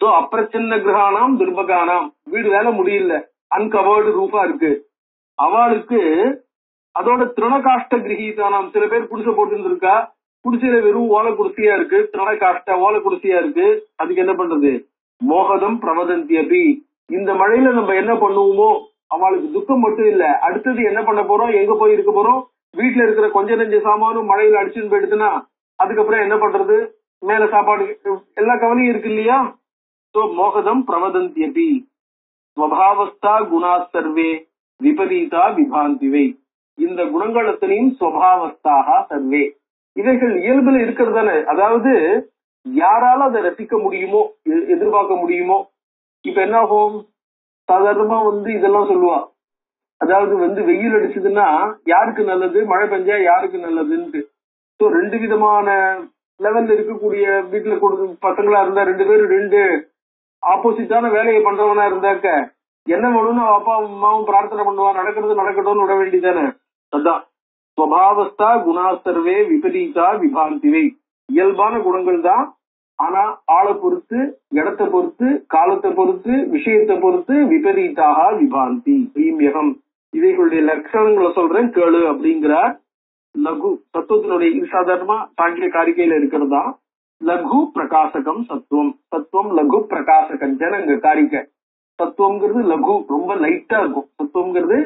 சோ அப்பிரச்சன்ன கிரகானாம் துர்பகானாம், வீடு வேலை முடியல, அன்கவர்டு ரூஃபா இருக்கு. அவளுக்கு அதோட திருணகாஷ்ட கிரகீதானாம், சில பேர் குடிசை போட்டு இருக்கா, குடிசையில வெறும் ஓலை குடிசையா இருக்கு, திருணகாஷ்ட ஓலை குடிசையா இருக்கு. அதுக்கு என்ன பண்றது? மோகதம் பிரமதந்தி அபி. இந்த மழையில நம்ம என்ன பண்ணுவோமோ, அவளுக்கு துக்கம் மட்டும் இல்ல, அடுத்தது என்ன பண்ண போறோம், எங்க போய் இருக்க போறோம், வீட்டுல இருக்கிற கொஞ்ச நெஞ்ச சாமானும் மழையில அடிச்சுன்னு போயிடுதுன்னா அதுக்கப்புறம் என்ன பண்றது, மேல சாப்பாடு, எல்லா கவலையும் இருக்கு இல்லையா? சோ மோகதம் பிரமதந்தி அபி. ஸ்வபாவஸ்தா குணா சர்வே விபரீதா விபாந்திவை. இந்த குணங்கள் அத்தனையும் ஸ்வபாவஸ்தாக சர்வே, இவைகள் இயல்புல இருக்கிறது தானே. அதாவது யாரால அதை ரசிக்க முடியுமோ, எதிர்பார்க்க முடியுமோ. இப்ப என்ன ஆகும்? சாதாரணமா வந்து இதெல்லாம் சொல்லுவா, அதாவது வந்து வெயில் அடிச்சதுன்னா யாருக்கு நல்லது, மழை பெஞ்சா யாருக்கு நல்லதுன்ட்டு. ஸோ ரெண்டு விதமான லெவல்ல இருக்கக்கூடிய வீட்டுல பசங்களா இருந்தா, ரெண்டு பேரும் ரெண்டு ஆப்போசிட்டான வேலையை பண்றவனா இருந்தாக்க என்ன வேணும்னு அப்பா அம்மாவும் பிரார்த்தனை பண்ணுவா, நடக்கிறது நடக்கட்டும்னு விட வேண்டியதானே. அதான் ஸ்வபாவஸ்தா குணா சர்வே விபரீதா விபாந்திவை. இயல்பான குணங்கள் தான், ஆனா ஆளை பொறுத்து, இடத்தை பொறுத்து, காலத்தை பொறுத்து, விஷயத்தை பொறுத்து விபரீதாக விபாந்தி ஈமியகம். இவைகளுடைய லட்சணங்களை சொல்றேன் கேளு அப்படிங்கிறார். லகு தத்துவத்தினுடைய, இது சாதாரணமா சாங்கிய காரிக்கையில இருக்கிறதா. லகு பிரகாசகம் சத்துவம், சத்துவம் லகு பிரகாசகம் ஜனங்க காரிக்கை. சத்துவம்ங்கிறது லகு, ரொம்ப லைட்டா இருக்கும். சத்துவம்ங்கிறது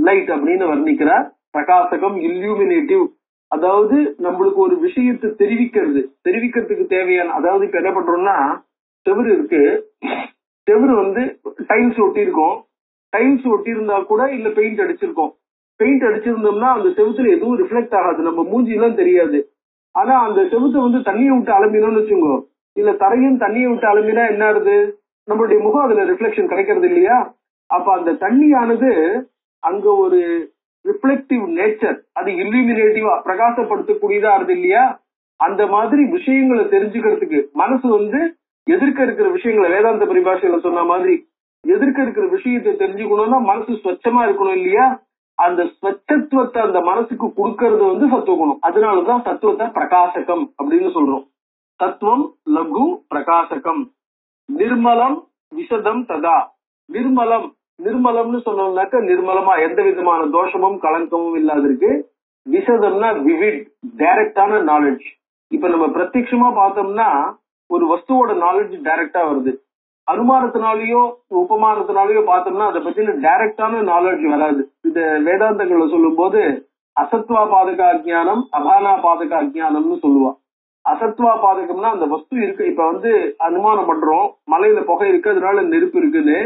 லைட் அப்படின்னு வர்ணிக்கிறார். பிரகாசகம் இல்லுமினேட்டிவ், அதாவது நம்மளுக்கு ஒரு விஷயத்தை தெரிவிக்கிறதுக்கு தேவையான, அதாவது இப்ப என்ன பண்றோம்னா, செவரு இருக்கு, செவரு வந்து டைல்ஸ் ஒட்டி இருக்கும். டைல்ஸ் ஒட்டி இருந்தா கூட இல்ல பெயிண்ட் அடிச்சிருக்கோம். பெயிண்ட் அடிச்சிருந்தோம்னா அந்த செவுத்துல எதுவும் ரிஃப்ளெக்ட் ஆகாது, நம்ம மூஞ்சிலாம் தெரியாது. ஆனா அந்த செவுத்தை வந்து தண்ணியை விட்டு அலம்பினோம்னு வச்சுக்கோ, இல்ல தரையும் தண்ணியை விட்டு அலம்பினா என்ன ஆகுது? நம்மளுடைய முகம் அதுல ரிஃப்ளெக்ஷன் கிடைக்கிறது இல்லையா? அப்ப அந்த தண்ணியானது அங்க ஒரு ரிஃப்ளெக்டிவ் நேச்சர், அது இல்லுமினேட்டிவா பிரகாசப்படுத்தக்கூடியதா இருக்கு இல்லையா? அந்த மாதிரி விஷயங்களை தெரிஞ்சுக்கிறதுக்கு மனசு வந்து எதிர்க்க இருக்கிற விஷயங்களை, வேதாந்த பரிபாஷையில சொன்ன மாதிரி எதிர்க்க இருக்கிற விஷயத்தை தெரிஞ்சுக்கணும்னா மனசு ஸ்வச்சமா இருக்கணும் இல்லையா? அந்த ஸ்வச்சத்துவத்தை அந்த மனசுக்கு கொடுக்கறது வந்து சத்துவகுணம். அதனாலதான் சத்துவத்தை பிரகாசகம் அப்படின்னு சொல்றோம். தத்துவம் லகு பிரகாசகம். நிர்மலம் விசதம் ததா. நிர்மலம், நிர்மலம்னு சொன்னோம்னாக்க நிர்மலமா எந்த விதமான தோஷமும் கலங்கமும் இல்லாத இருக்கு. விசதம்னா விவிட், டைரக்டான நாலேஜ். இப்ப நம்ம பிரத்யட்சமா பார்த்தோம்னா ஒரு வஸ்துவோட நாலேஜ் டைரக்டா வருது. அனுமானத்தினாலேயோ உபமானத்தினாலேயோ பார்த்தோம்னா அதை பத்தின டைரக்டான நாலேஜ் வராது. இந்த வேதாந்தங்களை சொல்லும் போது அசத்வா பாதக அஜ்ஞானம், அபானா பாதக அஜ்ஞானம்னு சொல்லுவா. அசத்வா பாதகம்னா அந்த வஸ்து இருக்கு. இப்ப வந்து அனுமானம் பண்றோம், மலையில புகை இருக்கு அதனால நெருப்பு இருக்குன்னு.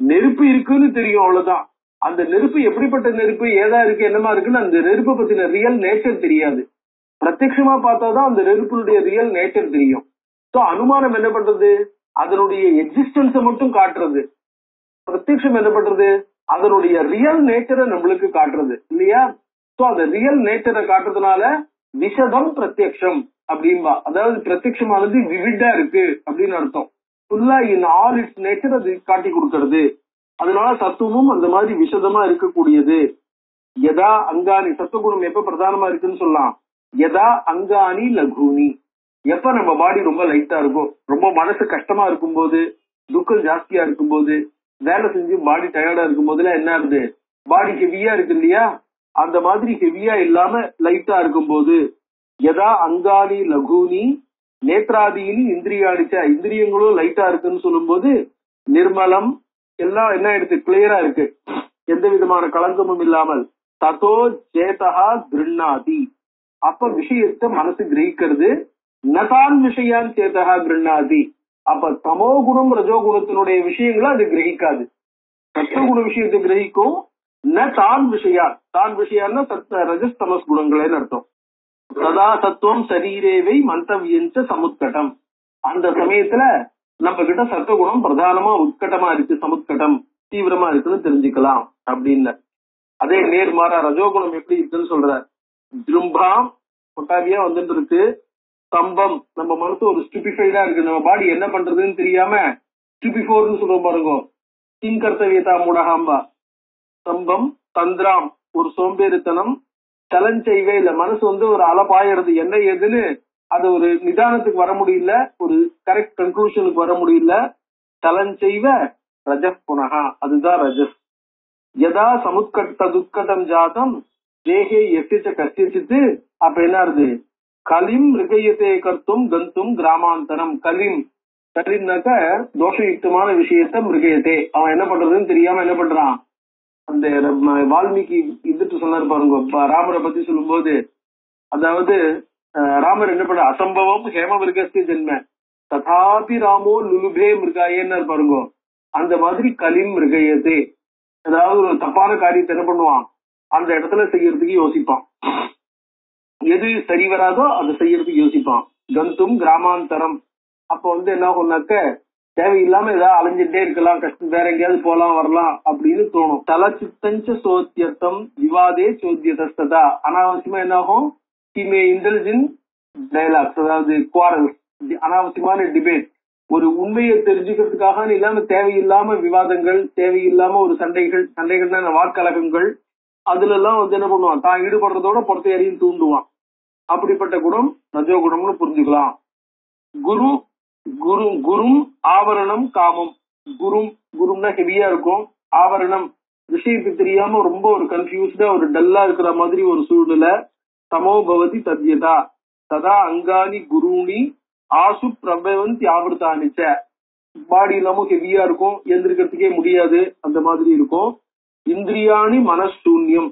நெருப்பு இருக்குன்னு தெரியும், அவ்வளவுதான். அந்த நெருப்பு எப்படிப்பட்ட நெருப்பு, ஏதா இருக்கு, என்னமா இருக்குன்னு அந்த நெருப்பை பத்தின ரியல் நேச்சர் தெரியாது. பிரத்யட்சமா பார்த்தாதான் அந்த நெருப்பினுடைய ரியல் நேச்சர் தெரியும். சோ அனுமானம் என்ன பண்றது? அதனுடைய எக்ஸிஸ்டன்ஸை மட்டும் காட்டுறது. பிரத்யக்ஷம் என்ன பண்றது? அதனுடைய ரியல் நேச்சரை நம்மளுக்கு காட்டுறது இல்லையா? சோ அந்த ரியல் நேச்சரை காட்டுறதுனால விஷதம் பிரத்யக்ஷம் அப்படின்பா. அதாவது பிரத்யக்ஷமானது விவிடா இருக்கு அப்படின்னு அர்த்தம். ஃபுல்லா இன் ஆல் இட்ஸ் நேச்சர் அது காட்டி கொடுக்கறது. அதனால சத்துவமும் அந்த மாதிரி விஷதமா இருக்கக்கூடியது. யதா அங்காணி, சத்துவகுணம் எப்ப பிரதானமா இருக்குன்னு சொல்லலாம்? யதா அங்காணி லகுனி, எப்ப நம்ம பாடி ரொம்ப லைட்டா இருக்கும், ரொம்ப மனசு கஷ்டமா இருக்கும் போது, துக்கம் ஜாஸ்தியா இருக்கும் போது, வேலை செஞ்சு பாடி டயர்டா இருக்கும் போதுல என்ன ஆகுது? பாடி ஹெவியா இருக்கு இல்லையா? அந்த மாதிரி ஹெவியா இல்லாம லைட்டா இருக்கும் போது, யதா அங்காணி லகுனி நேத்ராதீனி இந்திரியாடிச்ச, இந்திரியங்களும் லைட்டா இருக்குன்னு சொல்லும் போது நிர்மலம் எல்லாம் என்ன எடுத்து கிளியரா இருக்கு, எந்த விதமான களங்கமும் இல்லாமல். ததோ சேதா கிருண்ணாதி, அப்ப விஷயத்தை மனசு கிரகிக்கிறது. நதான் விஷயான் சேதா கிருண்ணாதி, அப்ப தமோ குணம் ரஜோகுணத்தினுடைய விஷயங்களை அது கிரகிக்காது. சத்துவகுண விஷயத்தை கிரகிக்கும். ந தான் விஷயா, தான் விஷயான்னா ரஜஸ் தமஸ் குணங்களேன்னு அர்த்தம். சதா சத்துவம் சரீரேவை மந்தவியஞ்ச சமுத்கட்டம், அந்த சமயத்துல நம்ம கிட்ட சத்துவகுணம் பிரதானமா உட்கட்டமா இருக்கு, சமுத்கட்டம் தீவிரமா இருக்குன்னு தெரிஞ்சுக்கலாம் அப்படின்னு. அதே நேர்மாறா ரஜோகுணம் எப்படி இருக்குன்னு சொல்ற. ஜும்பாம் கொட்டாவியா வந்துட்டு இருக்கு. ஸ்தம்பம், நம்ம மனசு ஒரு ஸ்டூபிஃபைடா இருக்கு, நம்ம பாடி என்ன பண்றதுன்னு தெரியாம ஸ்டூபிஃபோர்னு சொல்றோம் பாருங்க, கிங்கர்த்தவியதா மூடகாம்பா. ஸ்தம்பம் தந்திராம், ஒரு சோம்பேறித்தனம். சலஞ்செய்வே, இல்ல மனசு ஒரு அலப்பாயிறது, என்ன ஏதுன்னு அது ஒரு நிதானத்துக்கு வர முடியல, ஒரு கரெக்ட் கன்க்ளூஷனுக்கு வர முடியல. சலஞ்செய்வ ரஜஸ் புனகா, அதுதான் ரஜஸ். யதா சமுத்கட்ட துக்கட்டம் ஜாதம் தேகே எசிச்ச கசிச்சிட்டு, அப்ப என்ன ஆகுது? கலிம் மிருகயத்தை கர்த்தும் கந்தும் கிராமாந்தரம். கலிம், கலிம்னாக்க தோஷயுக்தமான விஷயத்த மிருகயத்தை, அவன் என்ன பண்றதுன்னு தெரியாம என்ன பண்றான்? அந்த வால்மீகி இதுட்டு சொன்னாரு பாருங்க, ராமரை பத்தி சொல்லும் போது, அதாவது ராமர் என்ன பண்ற, அசம்பவம் ஹேம மிருகஸ்தி ஜென்ம ததாபி ராமோ லுலுபே மிருகாயன்னு பாருங்க. அந்த மாதிரி கலிம் மிருகயத்தை, அதாவது ஒரு தப்பான காரியத்தை என்ன பண்ணுவான், அந்த இடத்துல செய்யறதுக்கு யோசிப்பான். எது சரி வராதோ அதை செய்யறதுக்கு யோசிப்பான். கந்தும் கிராமாந்தரம், அப்ப என்ன ஆகும்னாக்க தேவையில்லாம ஏதாவது அலைஞ்சிட்டே இருக்கலாம், கஷ்டம், வேற எங்கேயாவது போலாம் வரலாம் அப்படின்னு தோணும். தல சித்தஞ்ச சோத்தியர்த்தம் விவாதே சோத்தியதஸ்ததா, அனாவசியமா என்ன ஆகும்? இன்டெலிஜென்ட் டயலாக்ஸ், அதாவது குவாரல்ஸ், அனாவசியமான டிபேட், ஒரு உண்மையை தெரிஞ்சுக்கிறதுக்காக இல்லாம தேவையில்லாம விவாதங்கள், தேவையில்லாம ஒரு சண்டைகள்னா வாக்கலகங்கள், அதுல எல்லாம் என்ன பண்ணுவான், தான் ஈடுபடுறதோட பொறுத்த அறியும் தூண்டுவான். அப்படிப்பட்ட குணம் ரஜோகுணம்னு புரிஞ்சுக்கலாம். குரு குரு குரும் ஆவரணம் காமம். குரும்னா ஹெவியா இருக்கும், ஆவரணம் விஷயத்துக்கு தெரியாம ரொம்ப ஒரு கன்ஃபியூஸ்டா ஒரு டல்லா இருக்கிற மாதிரி ஒரு சூழ்நிலை. தமோ பவதி தத்யதா ததா அங்காணி குருணி ஆசு பிரபவந்தி ஆவர்த்தானிச்ச, பாடி இல்லாம ஹெவியா இருக்கும், எந்திரிக்கிறதுக்கே முடியாது, அந்த மாதிரி இருக்கும். இந்திரியாணி மனசூன்யம்,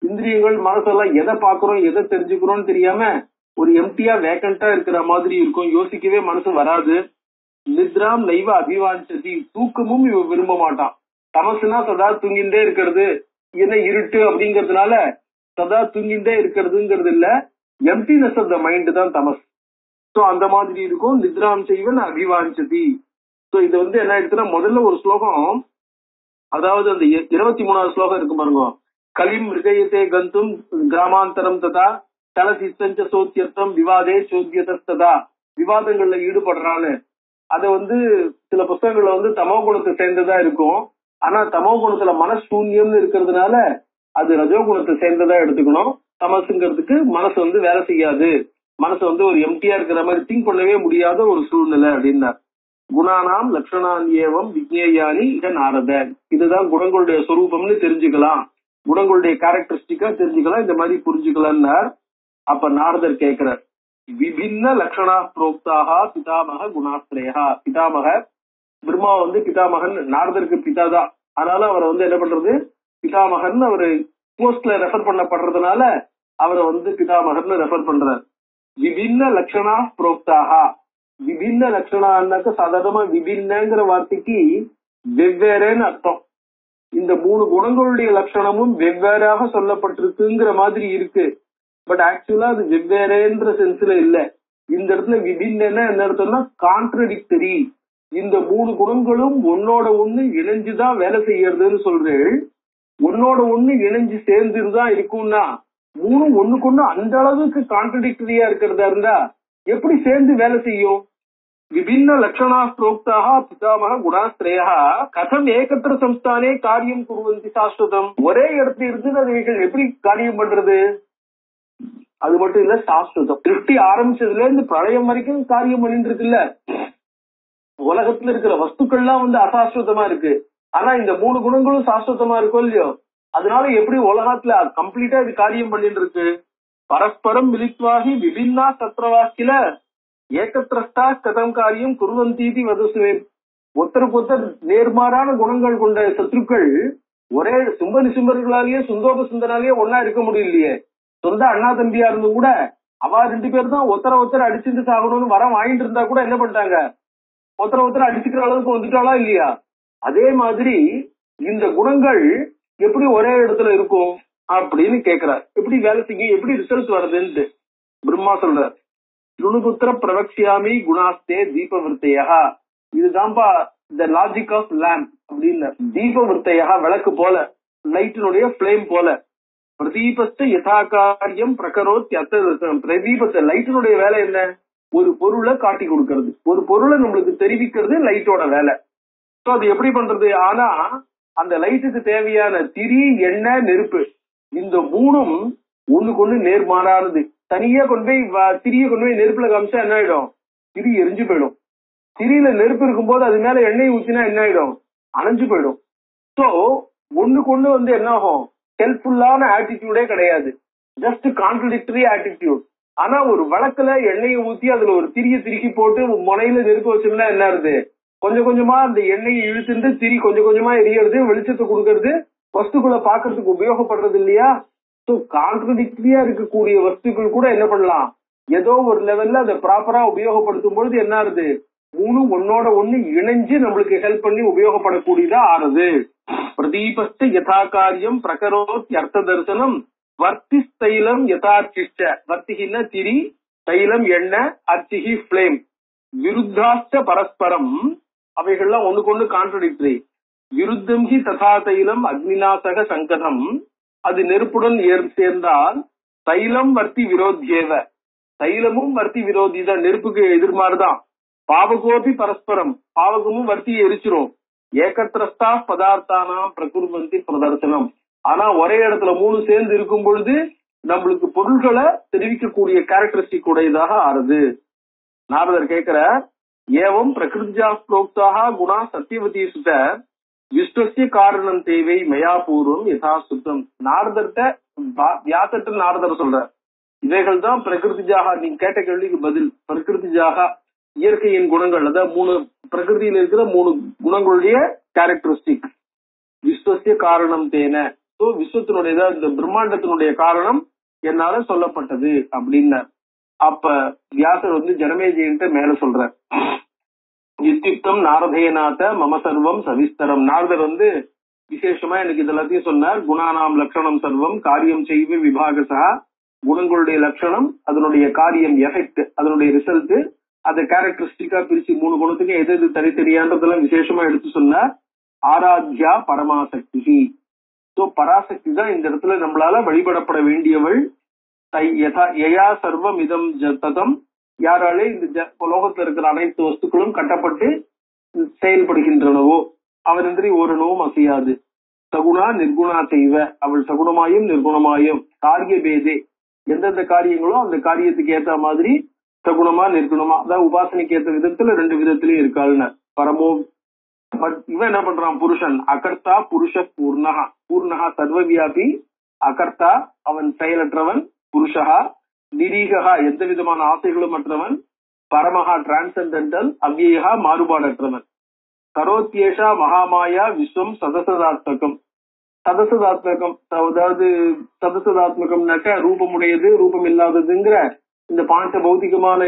இந்திரியங்கள் மனசெல்லாம் எதை பாக்குறோம் எதை தெரிஞ்சுக்கிறோம்னு தெரியாம ஒரு எம்டியா வேக்கண்டா இருக்கிற மாதிரி இருக்கும், யோசிக்கவே மனசு வராது. நித்ராம் நைவ அபிவாஞ்சதி, தூக்கமும் இவ விரும்ப மாட்டான். தமசுனா சதா தூங்கிண்டே இருக்கிறது, என்ன இருட்டு அப்படிங்கறதுனால சதா தூங்கிண்டே இருக்கிறதுங்கிறது இல்ல, எம்டினஸ் ஆஃப் த மைண்ட் தான் தமஸ். சோ அந்த மாதிரி இருக்கும். நித்ராம் செய்வன் அபிவாஞ்சதி. சோ இது என்ன ஆயிடுச்சுன்னா, முதல்ல ஒரு ஸ்லோகம், அதாவது அந்த 23வது ஸ்லோகம் இருக்கு பாருங்க, கலிம் மிருகயத்தை கந்தும் கிராமாந்தரம் ததா தலசித்தஞ்ச சோத்தியர்த்தம் விவாதே சோத்தியதஸ்ததா, விவாதங்கள்ல ஈடுபடுறான்னு. அதை சில புத்தகங்கள்ல தமோ குணத்தை சேர்ந்ததா இருக்கும். ஆனா தமோ குணத்துல மனசூன்யம்னு இருக்கிறதுனால அது ரஜோ குணத்தை சேர்ந்ததா எடுத்துக்கணும். தமசுங்கிறதுக்கு மனசு வேலை செய்யாது, மனசு ஒரு எம்டியா இருக்கிற மாதிரி திங்க் பண்ணவே முடியாத ஒரு சூழ்நிலை அப்படின்னா. குணானாம் லட்சணான் ஏவம் விஜயானி இக நாரத, இதுதான் குணங்களுடைய சொரூபம்னு தெரிஞ்சுக்கலாம், குணங்களுடைய கேரக்டரிஸ்டிக்கா தெரிஞ்சுக்கலாம், இந்த மாதிரி புரிஞ்சுக்கலாம்னார். அப்ப நாரதர் கேட்கிறார், விபின்ன லட்சணா புரோக்தாக பிதாமக குணாஸ்திரேயா. பிதாமக பிரம்மா பிதாமகன், நாரதருக்கு பிதா தான், அதனால அவரை என்ன பண்றது, பிதாமகன் அவரு போஸ்ட்ல ரெஃபர் பண்ணப்படுறதுனால அவரை பிதாமகன் ரெஃபர் பண்றார். விபின்ன லட்சணா புரோக்தாக, விபின்ன லட்சணான்னாக்க சாதாரணமா விபின்னங்கிற வார்த்தைக்கு வெவ்வேறேன்னு அர்த்தம். இந்த 3 குணங்களுடைய லட்சணமும் வெவ்வேறாக சொல்லப்பட்டிருக்குங்கிற மாதிரி இருக்கு. பட் ஆக்சுவலா அது வெவ்வேறேன்ற சென்ஸ்ல இல்ல. இந்த இடத்துல விபின்னா என்ன அர்த்தம்னா கான்ட்ரடிக்டரி, இந்த 3 குணங்களும் ஒன்னோட ஒண்ணு இணைஞ்சுதான் வேலை செய்யறதுன்னு சொல்றேன். ஒன்னோட ஒண்ணு இணைஞ்சு சேர்ந்துதான் இருக்கும்னா 3 ஒண்ணுக்கு ஒண்ணு அந்த அளவுக்கு கான்ட்ரடிக்டரியா இருக்கிறதா இருந்தா எப்படி சேர்ந்து வேலை செய்யும்? விபின்ன லட்சணா ஸ்ரோக்தாக பிதாமக குணாஸ்திரயா கதம் ஏகத்திர சம்ஸ்தானே காரியம் குருவந்தி சாஸ்வதம். ஒரே இடத்துல இருந்து அவைகள் எப்படி காரியம் பண்றது? அது மட்டும் இல்ல, சாஸ்வதம். திருஷ்டி ஆரம்பிச்சதுல இருந்து பிரளயம் வரைக்கும் காரியம் பண்ணிட்டு இருக்குல்ல. உலகத்துல இருக்கிற வஸ்துக்கள்லாம் அசாஸ்வதமா இருக்கு. ஆனா இந்த 3 குணங்களும் சாஸ்வதமா இருக்கும் இல்லையோ, அதனால எப்படி உலகத்துல கம்ப்ளீட்டா இது காரியம் பண்ணிட்டு இருக்கு? பரஸ்பரம் மிலித்வாகி விபின்னா சத்ரவாக்கில ஏகத்திரஸ்தா கதம் காரியம் குருவந்தீதி வதசுவே. ஒருத்தருக்கு ஒருத்தர் நேர்மாறான குணங்கள் கொண்ட சத்ருக்கள் ஒரே சும்ப நிசும்பர்களாலேயே சுந்தோப சுந்தராலேயே ஒன்னா இருக்க முடியலையே. சொந்த அண்ணா தம்பியா இருந்தும் கூட அவ 2 பேர் தான் ஒருத்தர் அடிச்சுட்டு சாகணும்னு வரம் வாங்கிட்டு இருந்தா கூட என்ன பண்ணிட்டாங்க, ஒருத்தர் அடிச்சுக்கிற அளவுக்கு வந்துட்டாளா இல்லையா? அதே மாதிரி இந்த குணங்கள் எப்படி ஒரே இடத்துல இருக்கும் அப்படின்னு கேக்குறார். எப்படி வேலை செய்யும், எப்படி ரிசல்ட் வருதுன்னு பிரம்மா சொல்றார். லுணுபுத்திர பிரவக்ஷியாமி குணாஸ்தே தீபவிருத்தையா. இதுதான்பா த லாஜிக் ஆஃப் லேம்ப் அப்படின்னு. தீபவிருத்தையா விளக்கு போல, லைட்டினுடைய பிளேம் போல. பிரதீபஸ்த யதாகாரியம் பிரகரோத் பிரதீபத்தை லைட்டினுடைய வேலை என்ன? ஒரு பொருளை காட்டி கொடுக்கறது, ஒரு பொருளை நம்மளுக்கு தெரிவிக்கிறது லைட்டோட வேலை. சோ அது எப்படி பண்றது? ஆனா அந்த லைட்டுக்கு தேவையான திரி, எண்ணெய், நெருப்பு, இந்த 3ம் ஒண்ணுக்கு ஒண்ணு நேர்மாறானது. தனியா கொண்டு போய் திரிய கொண்டு போய் நெருப்புல காமிச்சா என்ன ஆயிடும்? திரி எரிஞ்சு போயிடும். திரியில நெருப்பு இருக்கும்போது அது மேல எண்ணெய் ஊத்தினா என்ன ஆயிடும்? அணைஞ்சு போயிடும். சோ ஒண்ணுக்கு ஒண்ணு என்ன ஆகும்? ஹெல்ப்ஃபுல்லான ஆட்டிடியூடே கிடையாது, ஜஸ்ட் கான்ட்ரடிக்டரி ஆட்டிடியூட். ஆனா ஒரு வழக்குல எண்ணெயை ஊத்தி அதுல ஒரு திரிய திருக்கி போட்டு முனையில நெருப்பு வச்சோம்னா என்ன ஆகுது? கொஞ்சம் கொஞ்சமா அந்த எண்ணெயை இழுத்துட்டு திரி கொஞ்சம் கொஞ்சமா எரியறது, வெளிச்சத்தை கொடுக்கறது, வஸ்துக்களை பாக்குறதுக்கு உபயோகப்படுறது இல்லையா? சோ கான்ட்ரடிக்டரியா இருக்கக்கூடிய வஸ்துக்கள் கூட என்ன பண்ணலாம், ஏதோ ஒரு லெவல்ல அதை ப்ராப்பரா உபயோகப்படுத்தும் பொழுது என்ன ஆகுது? 3 ஒன்னோட ஒண்ணு இணைஞ்சு நம்மளுக்கு ஹெல்ப் பண்ணி உபயோகப்படக்கூடியதா ஆறுது. பிரதீபஸ்த யதா காரியம் பிரகரோத் அர்த்த தரிசனம் வர்த்தி தைலம் யதார்ச்சிஷ்ட. வர்த்திகின்னா திரி, தைலம் எண்ணெய், அர்ச்சிகி பிளேம். விருத்தாஸ்த பரஸ்பரம், அவைகள்லாம் ஒண்ணுக்கு ஒண்ணு கான்ட்ரடிக்டரி. விருத்தம் ஹி ததா தைலம் அக்னிநாசக சங்கதம். அது நெருப்புடன் சேர்ந்தால் தைலம் வர்த்தி விரோத்தியேவ. தைலமும் வர்த்தி விரோதி தான், நெருப்புக்கு எதிர்மாறுதான். பாவகோபி பரஸ்பரம், பாவகமும் வர்த்தியை எரிச்சிரும். ஏகத்திரஸ்தா பதார்த்தானாம் பிரகுர்வந்தி பிரதர்சனம். ஆனா ஒரே இடத்துல 3 சேர்ந்து இருக்கும் பொழுது நம்மளுக்கு பொருள்களை தெரிவிக்கக்கூடிய கேரக்டரிஸ்டிக் உடையதாக ஆறுது. நாரதர் கேட்கிற, ஏவம் பிரகிருத்தியா ஸ்லோக்தாக குணா சத்தியவதி சுத விஸ்வசிய காரணம் தேவை மயா பூர்வம் யதா சுத்தம். நாரதர்கிட்ட வியாசர்கிட்ட நாரதர் சொல்ற, இவைகள் தான் பிரகிருதிஜாக. நீங்க கேட்ட கேள்விக்கு பதில். பிரகிருதிஜாக இயற்கையின் குணங்கள், அதாவது 3 பிரகிருதியில இருக்கிற 3 குணங்களுடைய கேரக்டரிஸ்டிக். விஸ்வசிய காரணம் தேன. சோ விஸ்வத்தினுடைய, இந்த பிரம்மாண்டத்தினுடைய காரணம் என்னால சொல்லப்பட்டது அப்படின்னு. அப்ப வியாசர் ஜனமேஜயன்ட்ட மேல சொல்ற, யுக்தியுக்தம் நாரதேநாத மம சர்வம் சவிஸ்தரம். நாரதர் விசேஷமா எனக்கு இது எல்லாத்தையும் சொன்னார். குணானாம் லட்சணம் சர்வம் காரியம் செய்வ விபாகசா. குணங்களுடைய லட்சணம், அதனுடைய காரியம் எஃபெக்ட், அதனுடைய ரிசல்ட், அதை கேரக்டரிஸ்டிக்கா பிரிச்சு 3 குணத்துக்கு எது எது தனித்தனியான்றதெல்லாம் விசேஷமா எடுத்து சொன்னார். ஆராத்யா பரமாசக்தி. சோ பராசக்தி தான் இந்த இடத்துல நம்மளால வழிபடப்பட வேண்டியவள். யயா சர்வம் இதம் ததம். யாராலே இந்த லோகத்துல இருக்கிற அனைத்து வஸ்துக்களும் கட்டப்பட்டு செயல்படுகின்றனவோ அவனின்றி ஓரணவும் அசையாது. சகுணா நிர்குணா செய்வ. அவள் சகுணமாயும் நிர்குணமாயும். காரிய பேதே, எந்தெந்த காரியங்களோ அந்த காரியத்துக்கு ஏத்த மாதிரி சகுணமா நிர்குணமா, அதாவது உபாசனைக்கு ஏற்ற விதத்துல 2 விதத்திலயும் இருக்காள்னு. பரமோ இவன் என்ன பண்றான்? புருஷன் அகர்த்தா புருஷ பூர்ணகா. பூர்ணகா சர்வவியாபி. அகர்த்தா அவன் செயலற்றவன். புருஷகா நிரீகா எந்த விதமான ஆசைகளும் அற்றவன். பரமஹா டிரான்சென்டென்டல். அவ்யயா மாறுபாடற்றவன். கரோத்யேஷா மகாமாயா விஸ்வம் சதசதாத்மகம். சதசதாத்மகம் அதாவது சதசதாத்மகம்னாக்க ரூபமுடையது ரூபம் இல்லாததுங்கிற இந்த பாஞ்ச பௌதிகமான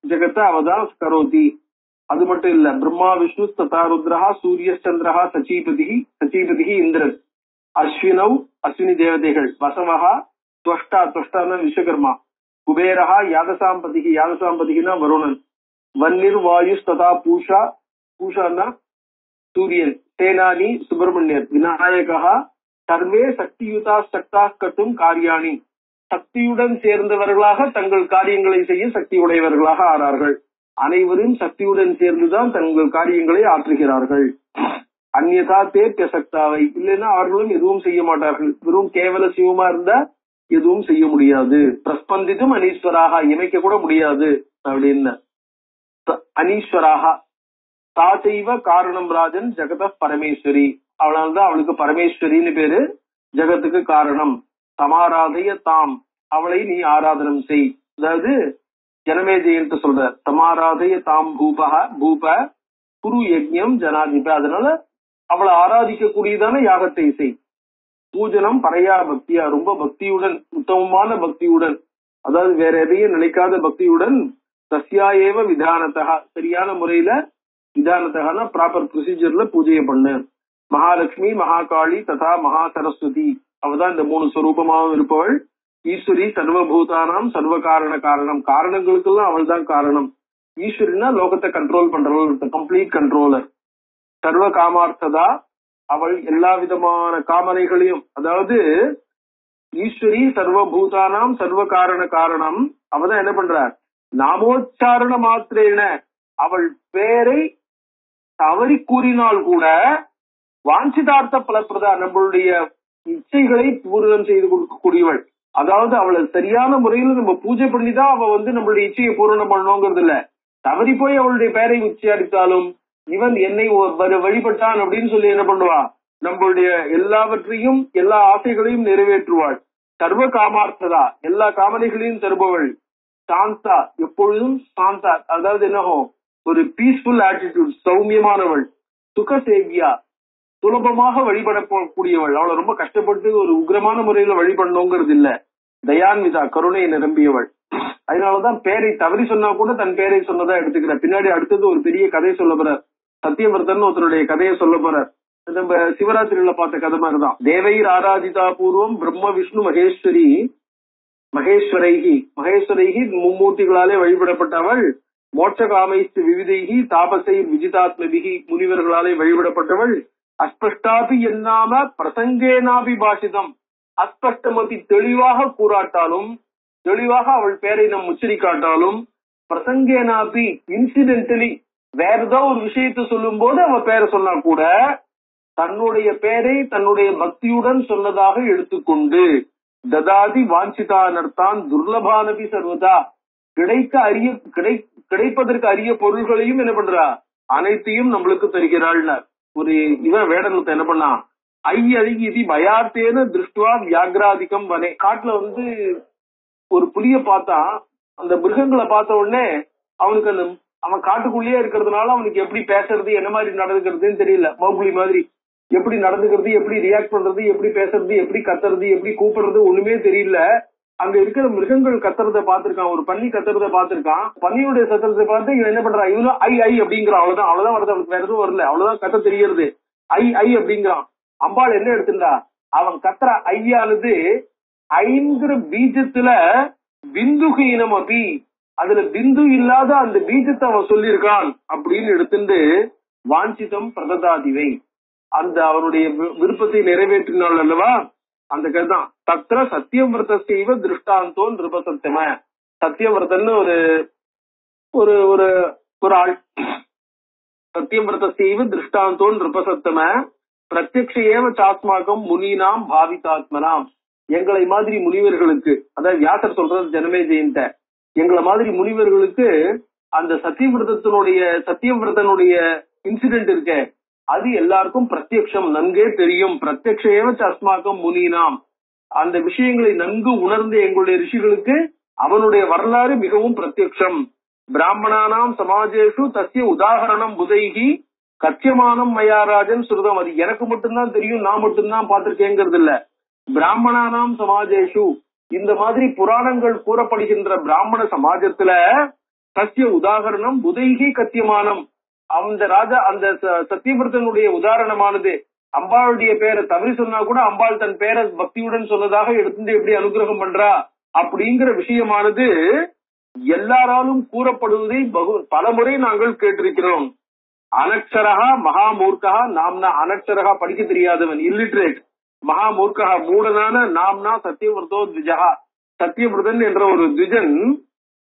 ஜெகத்தை அவதான் கரோதி. அது மட்டும் இல்ல, பிரம்மா விஷ்ணு ததா ருத்ரஹா சூரிய சந்திரஹா சச்சீபதி. சச்சீபதி இந்திரன். அஸ்வினவ் அஸ்வினி தேவதைகள். வசவஹா துவஷ்டா. துவஷ்டான விஸ்வகர்மா. குபேரஹா யாதசாம்பதிகி. யாதசாம்பதிகினா வருணன். வன்னிர் வாயு ததா பூஷா பூஷான்னா சூரியன், சேனானி சுப்பிரமணியர், விநாயகா சர்வே சக்தியுதா சக்தா கட்டும் காரியாணி, சக்தியுடன் சேர்ந்தவர்களாக தங்கள் காரியங்களை செய்ய சக்தி உடையவர்களாக ஆறார்கள். அனைவரும் சக்தியுடன் சேர்ந்துதான் தங்கள் காரியங்களை ஆற்றுகிறார்கள். அந்நியதா தேர்க்க சக்தாவை, இல்லைன்னா அவர்களும் எதுவும் செய்ய மாட்டார்கள். வெறும் கேவல சிவமா இருந்தா எதுவும் செய்ய முடியாது. பிரஸ்பந்தித்தும் அனீஸ்வராக, இணைக்க கூட முடியாது அப்படின்னு. அனீஸ்வராக தாசைவ காரணம் ராஜன் ஜெகத பரமேஸ்வரி, அவளால்தான் அவளுக்கு பரமேஸ்வரின்னு பேரு, ஜெகத்துக்கு காரணம். சமாராதைய தாம், அவளை நீ ஆராதனம் செய். அதாவது ஜனமேஜயன்ட்டு சொல்ற, சமாராதைய தாம் பூபக பூப குரு யஜ்ஞம் ஜனாதிப, அதனால அவளை ஆராதிக்க கூடியதான யாகத்தை செய். பூஜனம் பரையா பக்தியா, ரொம்ப பக்தியுடன், உத்தமமான பக்தியுடன், அதாவது வேற எதையும் நினைக்காத பக்தியுடன். தஸ்யாஏவ விதானத்தகா, சரியான முறையில, விதானத்தகனா ப்ராப்பர் ப்ரொசீஜர்ல பூஜையை பண்ணு. மகாலட்சுமி மகாகாளி ததா மகா சரஸ்வதி, அவதான் இந்த 3 ஸ்வரூபமாகவும் இருப்பவள். ஈஸ்வரி சர்வபூதானாம் சர்வ காரண காரணம், காரணங்களுக்கெல்லாம் அவள் தான் காரணம். ஈஸ்வரினா லோகத்தை கண்ட்ரோல் பண்றவள், கம்ப்ளீட் கண்ட்ரோலர். சர்வ காமார்த்ததா, அவள் எல்லா விதமான காமனைகளையும், அதாவது ஈஸ்வரி சர்வபூதானாம் சர்வ காரண காரணம், அவதான் என்ன பண்றார், நாமோச்சாரண மாத்திரேன, அவள் பேரை தவறி கூறினால் கூட வாஞ்சிதார்த்த பலப்பிரதா, நம்மளுடைய இச்சைகளை பூரணம் செய்து கொடுக்கக்கூடியவள். அதாவது அவளை சரியான முறையில் நம்ம பூஜை பண்ணிதான் அவ நம்மளுடைய இச்சையை பூரணம் பண்ணணுங்கிறது இல்ல. தவறி போய் அவளுடைய பெயரை உச்சரித்தாலும் இவன் என்னை வழிபட்டான் அப்படின்னு சொல்லி என்ன பண்ணுவா, நம்மளுடைய எல்லாவற்றையும் எல்லா ஆசைகளையும் நிறைவேற்றுவாள். சர்வ காமார்த்ததா, எல்லா காமனைகளையும் தருபவள். சாந்தா, எப்பொழுதும் சாந்தா, அதாவது என்னகும் ஒரு பீஸ்ஃபுல் ஆட்டிடியூட், சௌமியமானவள். சுகசேவியா, சுலபமாக வழிபடக்கூடியவள். அவளை ரொம்ப கஷ்டப்பட்டு ஒரு உக்ரமான முறையில வழிபடணுங்கிறது இல்ல. தயான்விதா, கருணை நிரம்பியவள். அதனாலதான் பேரை தவறி சொன்னா கூட தன் பேரை சொன்னதா எடுத்துக்கிற. பின்னாடி அடுத்தது ஒரு பெரிய கதையை சொல்ல போறார். சத்தியவர்த்தன் ஒருத்தருடைய கதையை சொல்ல போறார். நம்ம சிவராத்திரியில பார்த்த கதை மாதிரிதான். தேவைர் ஆராதிதா பூர்வம் பிரம்ம விஷ்ணு மகேஸ்வரி மகேஸ்வரைகி, மகேஸ்வரைகி மும்மூர்த்திகளாலே வழிபடப்பட்டவள். மோட்ச காமைஸ்து விவிதைகி தாபசை விஜிதாத்மபிகி, முனிவர்களாலே வழிபடப்பட்டவள். அஸ்பஷ்டாபி என்னாம பிரசங்கேனாபி பாஷிதம், அஸ்பஷ்டமதி தெளிவாக கூறாட்டாலும், தெளிவாக அவள் பேரை நம் உச்சரிக்காட்டாலும், பிரசங்கேனாபி இன்சிடென்டலி வேற ஏதாவது ஒரு விஷயத்தை சொல்லும் போது அவ பேரை சொன்னா கூட தன்னுடைய பேரை தன்னுடைய பக்தியுடன் சொன்னதாக எடுத்துக்கொண்டு, ததாதி வாஞ்சிதானர்த்தான் துர்லபானபி சர்வதா, கிடைப்பதற்கு அரிய பொருள்களையும் என்ன பண்றா, அனைத்தையும் நம்மளுக்கு தருகிறாள். ஒரு இவன் வேடனுக்கு என்ன பண்ணா, ஐயதிகி இது பயார்த்தேன திருஷ்டுவா வியாகிராதிக்கம் வனே, காட்டுல ஒரு புலிய பார்த்தா, அந்த மிருகங்களை பார்த்த உடனே அவனுக்கு அந்த அவன் காட்டுக்குள்ளேயே இருக்கிறதுனால அவனுக்கு எப்படி பேசுறது, என்ன மாதிரி நடந்துக்கிறதுன்னு தெரியல. மௌகுலி மாதிரி எப்படி நடந்துக்கிறது, எப்படி ரியாக்ட் பண்றது, எப்படி பேசுறது, எப்படி கத்துறது, எப்படி கூப்பிடுறது, ஒண்ணுமே தெரியல. அங்க இருக்கிற மிருகங்கள் கத்துறத பாத்திருக்கான், ஒரு பன்னி கத்துறத பாத்திருக்கான். பன்னியுடைய சத்தத்தை பார்த்து இவன் என்ன பண்றான், இவனும் ஐ ஐ அப்படிங்கிறான். அவ்வளவுதான் வருது, அவனுக்கு வேற எதுவும் வரல, அவ்வளவுதான் கத்த தெரியறது, ஐ ஐ அப்படிங்கிறான். அம்பாள் என்ன எடுத்துட்டா, அவன் கத்துற ஐயானது ஐங்கிற பீஜத்துல பிந்துகீனம் அப்படி, அதுல பிந்து இல்லாத அந்த பீஜத்தை அவன் சொல்லியிருக்கான் அப்படின்னு எடுத்துட்டு வாஞ்சிதம் பிரததாதிவை, அந்த அவனுடைய விருப்பத்தை நிறைவேற்றினாள் அல்லவா, அந்த கதைதான். தத்திர சத்தியவிரத செய்வ திருஷ்டாந்தோ நிருபசத்தம, சத்தியவிரதன்னு ஒரு ஒரு ஒரு ஆள், சத்தியவிரத செய்வ திருஷ்டாந்தோ நிருபசத்தம பிரத்யக்ஷேவ சாத்மாகம் முனீனாம் பாவிதாத்மனாம், எங்களை மாதிரி முனிவர்களுக்கு, அதாவது வியாசர் சொல்றது ஜனமேஜயன்ட்ட, எங்களை மாதிரி முனிவர்களுக்கு அந்த சத்தியவிரதனுடைய இன்சிடென்ட் இருக்க, அது எல்லாருக்கும் பிரத்யக்ஷம், நன்கே தெரியும். பிரத்யக்ஷேவ சாத்மாகம் முனீனாம், அந்த விஷயங்களை நன்கு உணர்ந்த எங்களுடைய ரிஷிகளுக்கு அவனுடைய வரலாறு மிகவும் பிரத்யக்ஷம். பிராமணானாம் சமாஜேஷு தஸ்ய உதாகரணம் புதைகி கத்தியமானம் மயாராஜன் சுருதம், அது எனக்கு மட்டும்தான் தெரியும், நான் மட்டும்தான் பார்த்திருக்கேங்கிறது இல்ல. பிராமணானாம் சமாஜேஷு, இந்த மாதிரி புராணங்கள் கூறப்படுகின்ற பிராமண சமாஜத்துல சத்திய உதாகரணம் புதைகி கத்தியமானம், அந்த ராஜா அந்த சத்தியவிரதனுடைய உதாரணமானது, அம்பாளுடைய பேரை தவறி சொன்னா கூட அம்பாள் தன் பேரை பக்தியுடன் சொன்னதாக எடுத்து எப்படி அனுகிரகம் பண்றா அப்படிங்கிற விஷயமானது எல்லாராலும் கூறப்படுவதை பல முறை நாங்கள் கேட்டிருக்கிறோம். அனக்ஷரகா மகாமூர்க்கா நாம்னா அனக்ஷரகா படிக்க தெரியாதவன் இல்லிட்ரேட் மகாமூர்க்கா மூடனான நாம்னா சத்தியவிரதோ த்விஜா சத்தியவிரதன் என்ற ஒரு த்விஜன்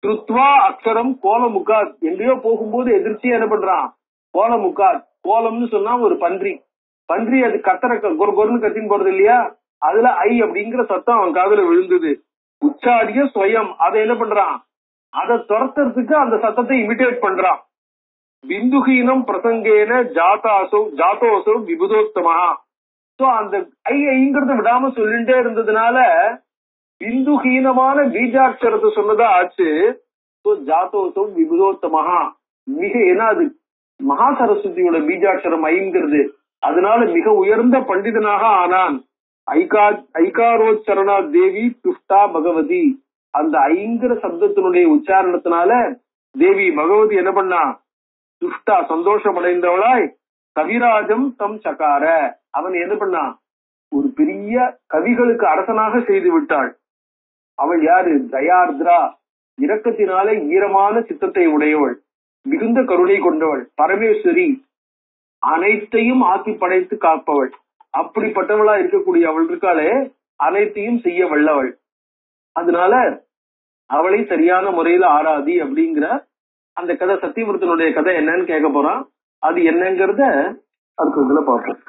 திருத்வா அக்ஷரம் கோலமுக்காத் எங்கேயோ போகும்போது எதிர்ச்சியா என்ன பண்றான் கோலமுக்காத் கோலம்னு சொன்னா ஒரு பன்றி அது கத்தர கொருன்னு கத்தின்னு போறது இல்லையா அதுல ஐ அப்படிங்கிற சத்தம் அவன் காதுல விழுந்தது உச்சாரிய ஸ்வயம் அதை என்ன பண்றான் அதை துரத்துறதுக்கு அந்த சத்தத்தை இமிட்டேட் பண்றான் பிந்துஹீனம் பிரசங்கேன ஜாத்தோசோ விபுதோத்தமா சோ அந்த ஐங்கிறத விடாம சொல்லிட்டே இருந்ததுனால பிந்துஹீனமான பீஜாட்சரத்தை சொன்னதா ஆச்சு ஜாத்தோசோ விபுதோத்தமஹா மிக ஏன்னா அது மகா சரஸ்வதியோட பீஜாட்சரம் ஐங்கிறது அதனால மிக உயர்ந்த பண்டிதனாக ஆனான் ஐகாரோச்சரணா தேவி துஷ்டா பகவதி அந்த ஐங்கிற சப்தத்தினுடைய உச்சாரணத்தினால தேவி பகவதி என்ன பண்ணா துஷ்டா சந்தோஷம் அடைந்தவளாய் கவிராஜம் தம் சகார அவன் என்ன பண்ணா ஒரு பெரிய கவிகளுக்கு அரசனாக செய்து விட்டாள் அவள் யாரு தயார்திரா இரக்கத்தினாலே ஈரமான சித்தத்தை உடையவள் மிகுந்த கருணை கொண்டவள் பரமேஸ்வரி அனைத்தையும் ஆக்கி படைத்து காப்பவள் அப்படிப்பட்டவளா இருக்கக்கூடிய அவள் இருக்காளே அனைத்தையும் செய்ய வல்லவள் அதனால அவளை சரியான முறையில ஆராதி அப்படிங்கிற அந்த கதை சத்தியவிரதனுடைய கதை என்னன்னு கேட்க போறான் அது என்னங்கிறத அடுத்த இதுல பார்ப்போம்.